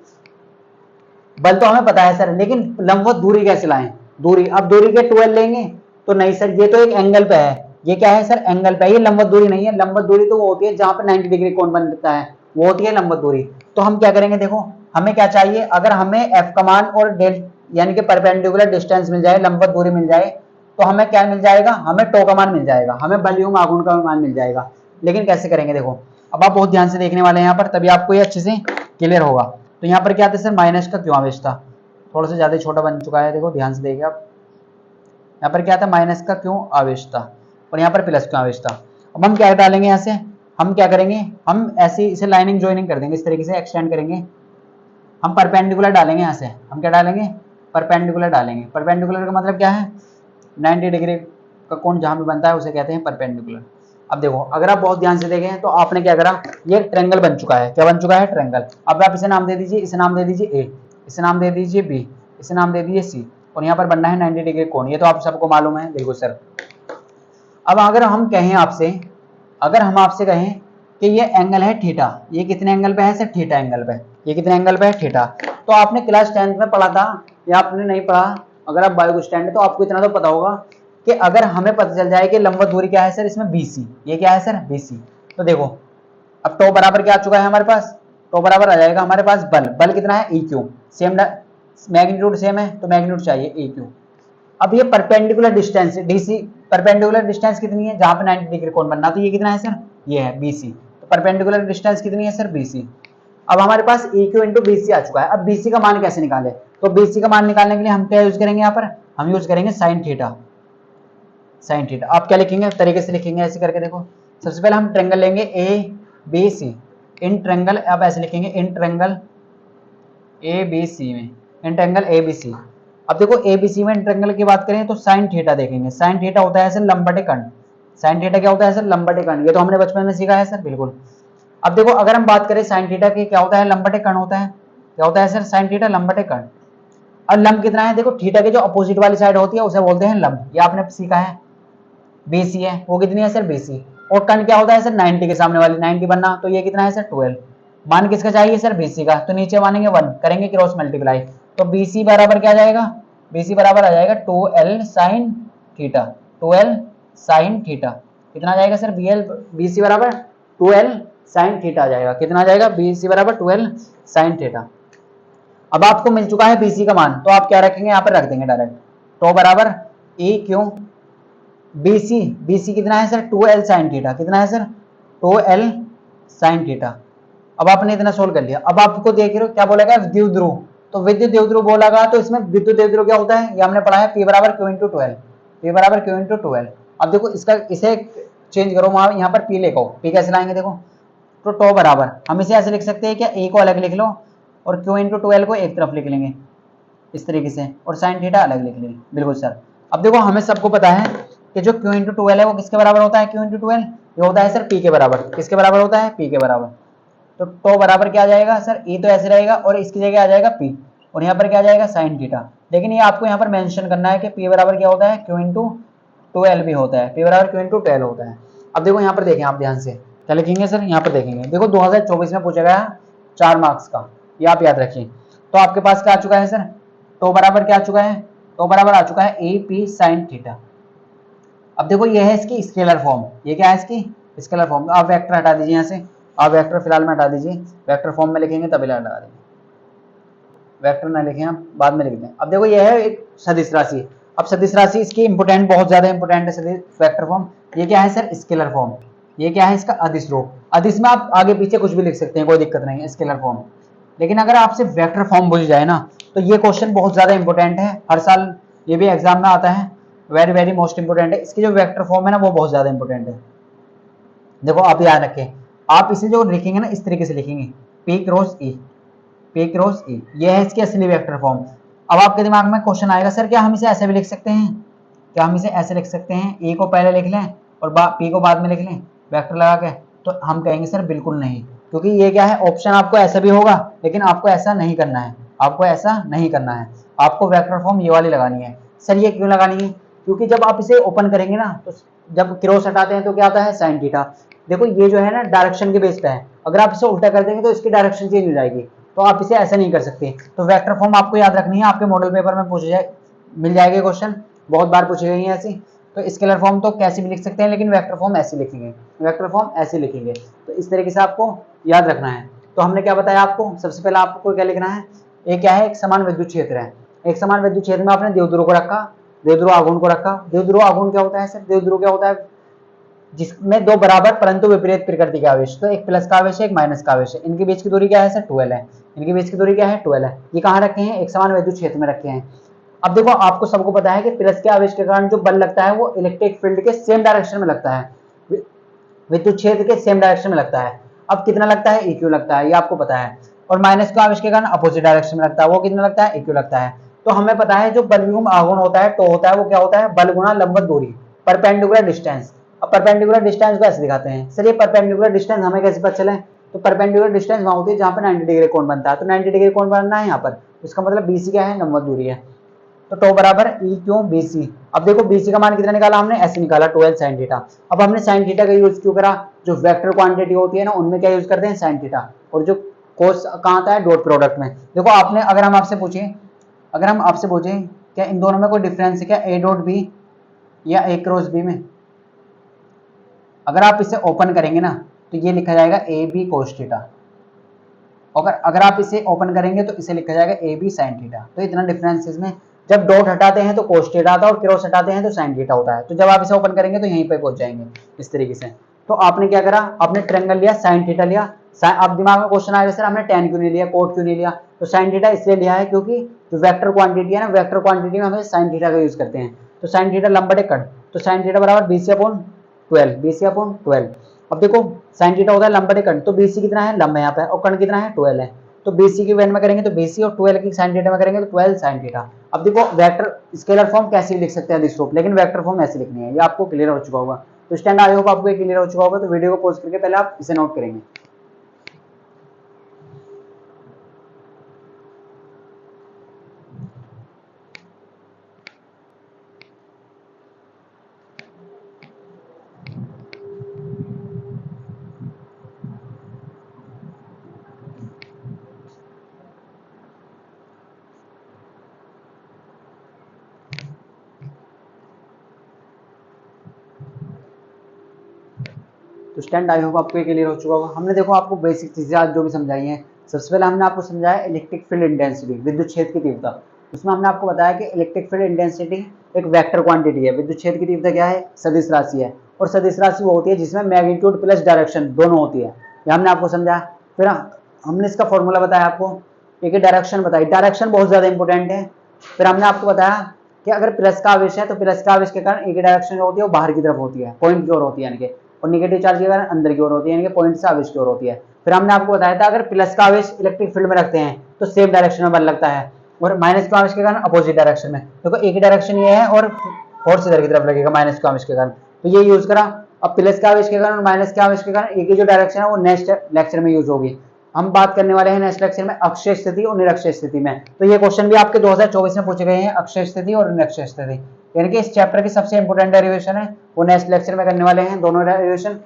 बल तो हमें पता है सर, लेकिन लंबवत दूरी कैसे लाएं, दूरी। अब दूरी के 12 लेंगे तो नहीं सर, ये तो एक एंगल पे है, ये क्या है सर, एंगल पे, ये लंबवत दूरी नहीं है। लंबवत दूरी तो वो होती है जहां पर 90 डिग्री कोण बनता है, वो होती है लंबवत दूरी। तो हम क्या करेंगे, देखो हमें क्या चाहिए, अगर हमें एफ का मान और डेल यानी कि परपेंडिकुलर डिस्टेंस मिल जाए, लंबवत दूरी मिल जाए, तो हमें क्या मिल जाएगा, हमें टो का मान मिल जाएगा, हमें बल एवं आघूर्ण का मान मिल जाएगा। लेकिन कैसे करेंगे, देखो अब आप बहुत ध्यान से देखने वाले हैं यहाँ पर, तभी आपको ये अच्छे से क्लियर होगा। तो यहाँ पर क्या था सर, माइनस का क्यों आवेश था, थोड़ा सा ज्यादा छोटा बन चुका है, देखो ध्यान से देखिए आप। यहाँ पर क्या था, माइनस का क्यों आवेश था, और यहाँ पर प्लस का आवेश था। अब हम क्या डालेंगे यहाँ से, हम क्या करेंगे, हम ऐसे इसे लाइनिंग ज्वाइनिंग कर देंगे, इस तरीके से एक्सटेंड करेंगे। हम परपेंडिकुलर डालेंगे यहाँ से, हम क्या डालेंगे, परपेंडिकुलर डालेंगे। परपेंडिकुलर का मतलब क्या है, 90 डिग्री का कोण जहां पे बनता है उसे कहते हैं परपेंडिकुलर। अब देखो अगर आप बहुत ध्यान से देखें तो आपने क्या करा, ये ट्रायंगल बन चुका है, क्या बन चुका है, ट्रायंगल। अब आप इसे नाम दे दीजिए, इसे नाम दे दीजिए ए, इसे नाम दे दीजिए बी, इसे नाम दे दीजिए सी, और यहाँ पर बनना है 90 डिग्री कोण। ये तो आप सबको मालूम है, देखो सर। अब अगर हम कहें आपसे, अगर हम आपसे कहें कि ये एंगल है थीटा, ये कितने एंगल पे है सर, थीटा एंगल पे, ये कितने एंगल पे है, थीटा। तो आपने क्लास 10th में पढ़ा था या आपने नहीं पढ़ा, अगर आप बायो स्टैंड है तो आपको इतना तो पता होगा कि अगर हमें पता चल जाए कि लंबवत दूरी क्या है सर, इसमें BC, ये क्या है सर, BC। तो देखो अब टो बराबर क्या आ चुका है हमारे पास, टो बराबर आ जाएगा हमारे पास बल, बल कितना है, EQ, सेम मैग्नीट्यूड सेम है तो मैग्नीट्यूड चाहिए EQ। अब ये perpendicular distance DC, perpendicular distance कितनी है, जहां पे 90 डिग्री कोण बनना, तो ये कितना है सर, ये है BC। तो परपेंडिकुलर डिस्टेंस कितनी है सर, BC। अब हमारे पास EQ इंटू BC आ चुका है। अब BC का मान कैसे निकाले, तो BC का मान निकालने के लिए हम क्या यूज करेंगे, यहाँ पर हम यूज करेंगे साइन थीटा, साइन थीटा। आप क्या लिखेंगे, तरीके से लिखेंगे ऐसे करके, देखो सबसे पहले हम ट्रायंगल लेंगे ABC, इन ट्रायंगल, आप ऐसे लिखेंगे इन ट्रायंगल ABC में, इन ट्रायंगल ABC। अब देखो ABC में ट्रायंगल की बात करें तो साइन थीटा देखेंगे, साइन थीटा होता है सर लंबवत कोण, साइन थीटा क्या होता है सर, लंबवत कोण, ये तो हमने बचपन में सीखा है सर, बिल्कुल। अब देखो अगर हम बात करें साइन थीटा की, क्या होता है, लंबवत कोण होता है, क्या होता है सर, साइन थीटा लंबवत कोण। और लंब कितना है, देखो थीटा के जो अपोजिट वाली साइड होती है उसे बोलते हैं लंब, ये आपने सीखा है, BC है, वो कितनी है सर, BC। और कोण क्या होता है सर, 90 के सामने वाली, 90 बनना, तो ये कितना है सर, 12। मान किसका चाहिए सर, BC का, तो नीचे मानेंगे 1, करेंगे क्रॉस मल्टीप्लाई, तो BC बराबर क्या आ जाएगा, BC बराबर आ जाएगा 2L sine theta, 2L sine theta. कितना आ जाएगा सर, BC बराबर 2L साइन थीटा आ जाएगा। कितना आ जाएगा, BC बराबर 2L साइन थीटा। अब आपको मिल चुका है BC का मान, तो आप क्या रखेंगे, यहाँ पर रख देंगे डायरेक्ट, तो बराबर E क्यों BC कितना है सर, 2L साइन थीटा। कितना है सर, 2L साइन थीटा। अब आपने इतना सोल्व कर लिया। अब आपको देख रहे हो क्या बोलेगा, विद्युत ध्रुव। तो विद्युत ध्रुव बोलेगा तो इसमें विद्युत ध्रुव क्या होता है, ये हमने पढ़ा है, P बराबर Q इंटू 12, P बराबर Q इंटू 12। अब देखो इसका इसे चेंज करो, वहां यहाँ पर P लेको, P कैसे लाएंगे देखो, तो टो बराबर हम इसे ऐसे लिख सकते हैं क्या, A को अलग लिख लो और Q इंटू 12 को एक तरफ लिख लेंगे इस तरीके से, और साइन थीटा अलग लिख लेंगे। बिल्कुल सर। अब देखो हमें सबको पता है कि जो Q इंटू 12 है वो किसके बराबर होता है, Q इंटू 12 ये होता है सर P के बराबर। किसके बराबर होता है, P के बराबर। तो टो बराबर क्या आ जाएगा सर, E तो ऐसे रहेगा और इसकी जगह आ जाएगा P, और यहाँ पर क्या आ जाएगा साइन थीटा। लेकिन ये आपको यहाँ पर मेंशन करना है कि P बराबर क्या होता है, Q इंटू 12 भी होता है, P बराबर Q इंटू 12 होता है। अब देखो यहाँ पर देखें आप ध्यान से, क्या लिखेंगे सर, यहाँ पर देखेंगे, देखो 2024 में पूछा गया 4 मार्क्स का, ये आप याद रखिए। तो आपके पास क्या आ चुका है सर, तो बराबर क्या आ चुका है, तो बराबर आ चुका है AP साइन थीटा। अब देखो ये है इसकी स्केलर फॉर्म, ये क्या है इसकी स्केलर फॉर्म। आप वेक्टर हटा दीजिए यहाँ से, आप वेक्टर फिलहाल में हटा दीजिए, वेक्टर फॉर्म में लिखेंगे तभी हटा देंगे, वेक्टर ना लिखें आप बाद में लिख दें। अब देखो ये है एक सदिश राशि। अब सदिश राशि इसकी इंपोर्टेंट, बहुत ज्यादा इंपोर्टेंट है सदिश वेक्टर फॉर्म। ये क्या है सर, स्केलर फॉर्म। ये क्या है इसका अदिश रूप। अदिश में आप आगे पीछे कुछ भी लिख सकते हैं, कोई दिक्कत नहीं है, स्केलर फॉर्म। लेकिन अगर आपसे वेक्टर फॉर्म भूल जाए ना, तो ये क्वेश्चन बहुत ज्यादा इंपॉर्टेंट है, हर साल ये भी एग्जाम में आता है, वेरी वेरी मोस्ट इंपोर्टेंट है। इसकी जो वेक्टर फॉर्म है ना वो बहुत ज्यादा इंपॉर्टेंट है। देखो आप याद रखें, आप इसे जो लिखेंगे ना इस तरीके से लिखेंगे, P cross E, P cross E, ये है इसकी असली वेक्टर फॉर्म। अब आपके दिमाग में क्वेश्चन आएगा, सर क्या हम इसे ऐसे भी लिख सकते हैं, क्या हम इसे ऐसे लिख सकते हैं, E को पहले लिख लें और P को बाद में लिख लें वेक्टर लगा के। तो हम कहेंगे सर बिल्कुल नहीं, क्योंकि ये क्या है, ऑप्शन आपको ऐसा भी होगा, लेकिन आपको ऐसा नहीं करना है, आपको ऐसा नहीं करना है, आपको वेक्टर फॉर्म ये वाली लगानी है। सर ये क्यों लगानी है, क्योंकि जब आप इसे ओपन करेंगे ना, तो जब क्रॉस हटाते हैं तो क्या आता है, साइन थीटा। देखो ये जो है ना डायरेक्शन के बेस पे है, अगर आप इसे उल्टा कर देंगे तो इसकी डायरेक्शन चेंज हो जाएगी, तो आप इसे ऐसा नहीं कर सकते। तो वेक्टर फॉर्म आपको याद रखनी है, आपके मॉडल पेपर में पूछे जाए, मिल जाएगा क्वेश्चन, बहुत बार पूछे गए हैं ऐसी। तो स्केलर फॉर्म तो कैसे भी लिख सकते हैं, लेकिन वेक्टर फॉर्म ऐसे लिखेंगे, वेक्टर फॉर्म ऐसे लिखेंगे। तो इस तरीके से आपको याद रखना है। तो हमने क्या बताया आपको, सबसे पहले आपको क्या लिखना है, एक क्या है, एक समान विद्युत क्षेत्र है। एक समान विद्युत क्षेत्र में आपने द्विध्रुव को रखा, द्विध्रुव आघूर्ण को रखा। द्विध्रुव आघूर्ण क्या होता है सर, द्विध्रुव क्या होता है, जिसमें दो बराबर परंतु विपरीत प्रकृति के आवेश, तो एक प्लस का आवेश है, एक माइनस का आवेश है। इनके बीच की दूरी क्या है सर, 12 है। इनके बीच की दूरी क्या है, 12 है। ये कहाँ रखे हैं, एक समान विद्युत क्षेत्र में रखे हैं। अब देखो आपको सबको पता है कि प्लस के आवेश के कारण जो बल लगता है वो इलेक्ट्रिक फील्ड के सेम डायरेक्शन में लगता है, विद्युत क्षेत्र के सेम डायरेक्शन में लगता है। अब कितना लगता है, इक्यू लगता है, ये आपको पता है। और माइनस का आवेश के कारण अपोजिट डायरेक्शन में लगता है, वो कितना लगता है, इक्यू लगता है। तो हमें पता है जो बलवियुग्म आघूर्ण होता है, टो होता है, वो क्या होता है, बल गुणा लंबवत दूरी, परपेंडिकुलर डिस्टेंस। अब परपेंडिकुलर डिस्टेंस को ऐसे दिखाते हैं सर, ये परपेंडिकुलर डिस्टेंस हमें कैसे पता चले, तो परपेंडिकुलर डिस्टेंस वहां होती है जहां पर 90 डिग्री कोण बनता है, तो 90 डिग्री कोण बनना है यहाँ पर, इसका मतलब BC क्या है, लंबवत दूरी है। तो टो बराबर E क्यों BC। अब देखो BC का मान कितना निकाला हमने, ऐसे निकाला 12 sin थीटा। अब हमने sin थीटा का यूज क्यों करा, जो वेक्टर क्वांटिटी होती है ना उनमें क्या यूज करते हैं, sin थीटा। और जो कोस कहाँ आता है, डॉट प्रोडक्ट में। देखो आपने, अगर हम आपसे पूछें, अगर हम आपसे पूछें क्या इन दोनों में कोई डिफरेंस है क्या, A डॉट B या A क्रॉस B में, अगर आप इसे ओपन करेंगे ना तो ये लिखा जाएगा AB cos थीटा। अगर आप इसे ओपन करेंगे तो इसे लिखा जाएगा AB sin थीटा। तो इतना डिफरेंस इसमें, जब डॉट हटाते हैं तो cos थीटा आता है और क्रॉस हटाते हैं तो sin थीटा होता है। तो जब आप इसे ओपन करेंगे तो यहीं पे पहुंच जाएंगे इस तरीके से। तो आपने क्या करा, आपने ट्रायंगल लिया, sin थीटा लिया। अब दिमाग में क्वेश्चन आएगा सर हमने tan क्यों नहीं लिया, cot क्यों नहीं लिया, तो sin थीटा इसलिए लिया है क्योंकि जो वेक्टर क्वांटिटी है ना, वेक्टर क्वांटिटी में हमें sin थीटा का यूज करते हैं। तो sin थीटा लंबा कण, तो sin थीटा बराबर BC/12, BC/12। अब देखो sin थीटा होता है लंबा कण, तो BC कितना है, लंबा यहाँ पे, और कण कितना है, 12 है। तो BC की वैल्यू में करेंगे तो BC, और 12 की sin थीटा में करेंगे तो 12 sin थीटा। अब देखो वेक्टर स्केलर फॉर्म कैसे लिख सकते हैं दिस रूप, लेकिन वेक्टर फॉर्म ऐसे लिखनी है, ये आपको क्लियर हो चुका होगा। तो स्टैंड आई होप आपको क्लियर हो चुका होगा। तो वीडियो को पॉज करके पहले आप इसे नोट करेंगे। तो स्टैंड आई होप आपको क्लियर हो चुका होगा। हमने देखो आपको बेसिक चीज़ें आज जो भी समझाई हैं, सबसे पहले हमने आपको समझाया इलेक्ट्रिक फील्ड इंटेंसिटी, विद्युत क्षेत्र की तीव्रता। उसमें हमने आपको बताया कि इलेक्ट्रिक फील्ड इंटेंसिटी एक वेक्टर क्वांटिटी है, विद्युत क्षेत्र की तीव्रता क्या है, सदिश राशि है, और सदिश राशि वो होती है जिसमें मैग्नीट्यूड प्लस डायरेक्शन दोनों होती है, ये हमने आपको समझाया। फिर हमने इसका फॉर्मूला बताया आपको, एक डायरेक्शन बताई, डायरेक्शन बहुत ज्यादा इंपॉर्टेंट है। फिर हमने आपको बताया कि अगर प्लस का आवेश है तो प्लस का आवेश के कारण एक डायरेक्शन जो होती है वो बाहर की तरफ होती है, पॉइंट की ओर होती है यानी कि, और निगेटिव चार्ज के कारण अंदर की ओर होती है यानी कि पॉइंट से आवेश की ओर होती है। फिर हमने आपको बताया था अगर प्लस का आवेश इलेक्ट्रिक फील्ड में रखते हैं तो सेम डायरेक्शन में बल लगता है, और माइनस का आवेश के कारण अपोजिट डायरेक्शन में। देखो एक ही डायरेक्शन ये है और फोर्स इधर की तरफ लगेगा माइनस का आवेश के कारण, तो ये यूज करा। अब प्लस का आवेश के कारण और माइनस के आवेश के कारण एक ही जो डायरेक्शन है वो नेक्स्ट लेक्चर में यूज होगी। हम बात करने वाले हैं नेक्स्ट लेक्चर में अक्षीय स्थिति और निरक्षीय स्थिति में। तो ये क्वेश्चन भी आपके 2024 में पूछे गए हैं, अक्षीय स्थिति और निरक्षीय स्थिति, यानी कि इस चैप्टर की सबसे इंपॉर्टेंट डेरिवेशन है वो नेक्स्ट लेक्चर में करने वाले हैं, दोनों डेरिवेशन।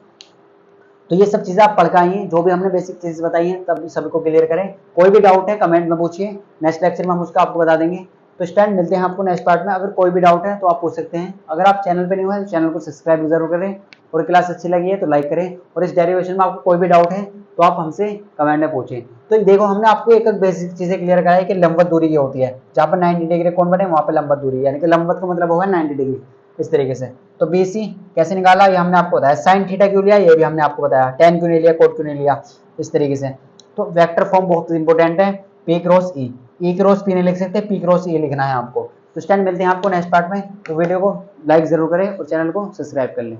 तो ये सब चीजें आप पढ़ के आई हैं, जो भी हमने बेसिक चीज बताई हैं तब सभी को क्लियर करें। कोई भी डाउट है कमेंट में पूछिए, नेक्स्ट लेक्चर में हम उसका आपको बता देंगे। तो स्टैंड मिलते हैं आपको नेक्स्ट पार्ट में। अगर कोई भी डाउट है तो आप पूछ सकते हैं। अगर आप चैनल पे नहीं हुए तो चैनल को सब्सक्राइब जरूर करें, और क्लास अच्छी लगी है तो लाइक करें, और इस डेरिवेशन में आपको कोई भी डाउट है तो आप हमसे कमेंट में पूछें। तो देखो हमने आपको एक एक बेसिक चीजें क्लियर कराई कि लंबवत दूरी क्या होती है, जहाँ पर 90 डिग्री कोण बने वहां पर लंबवत दूरी, यानी कि लंबवत का मतलब होगा 90 डिग्री, इस तरीके से। तो BC कैसे निकाला ये हमने आपको बताया, साइन थीटा क्यों लिया ये भी हमने आपको बताया, टेन क्यों नहीं लिया, कोट क्यों नहीं लिया, इस तरीके से। तो वेक्टर फॉर्म बहुत इंपॉर्टेंट है, P cross E, E cross P नहीं लिख सकते, P क्रॉस E लिखना है आपको। तो स्टैंड मिलते हैं आपको नेक्स्ट पार्ट में। तो वीडियो को लाइक जरूर करें और चैनल को सब्सक्राइब कर लें।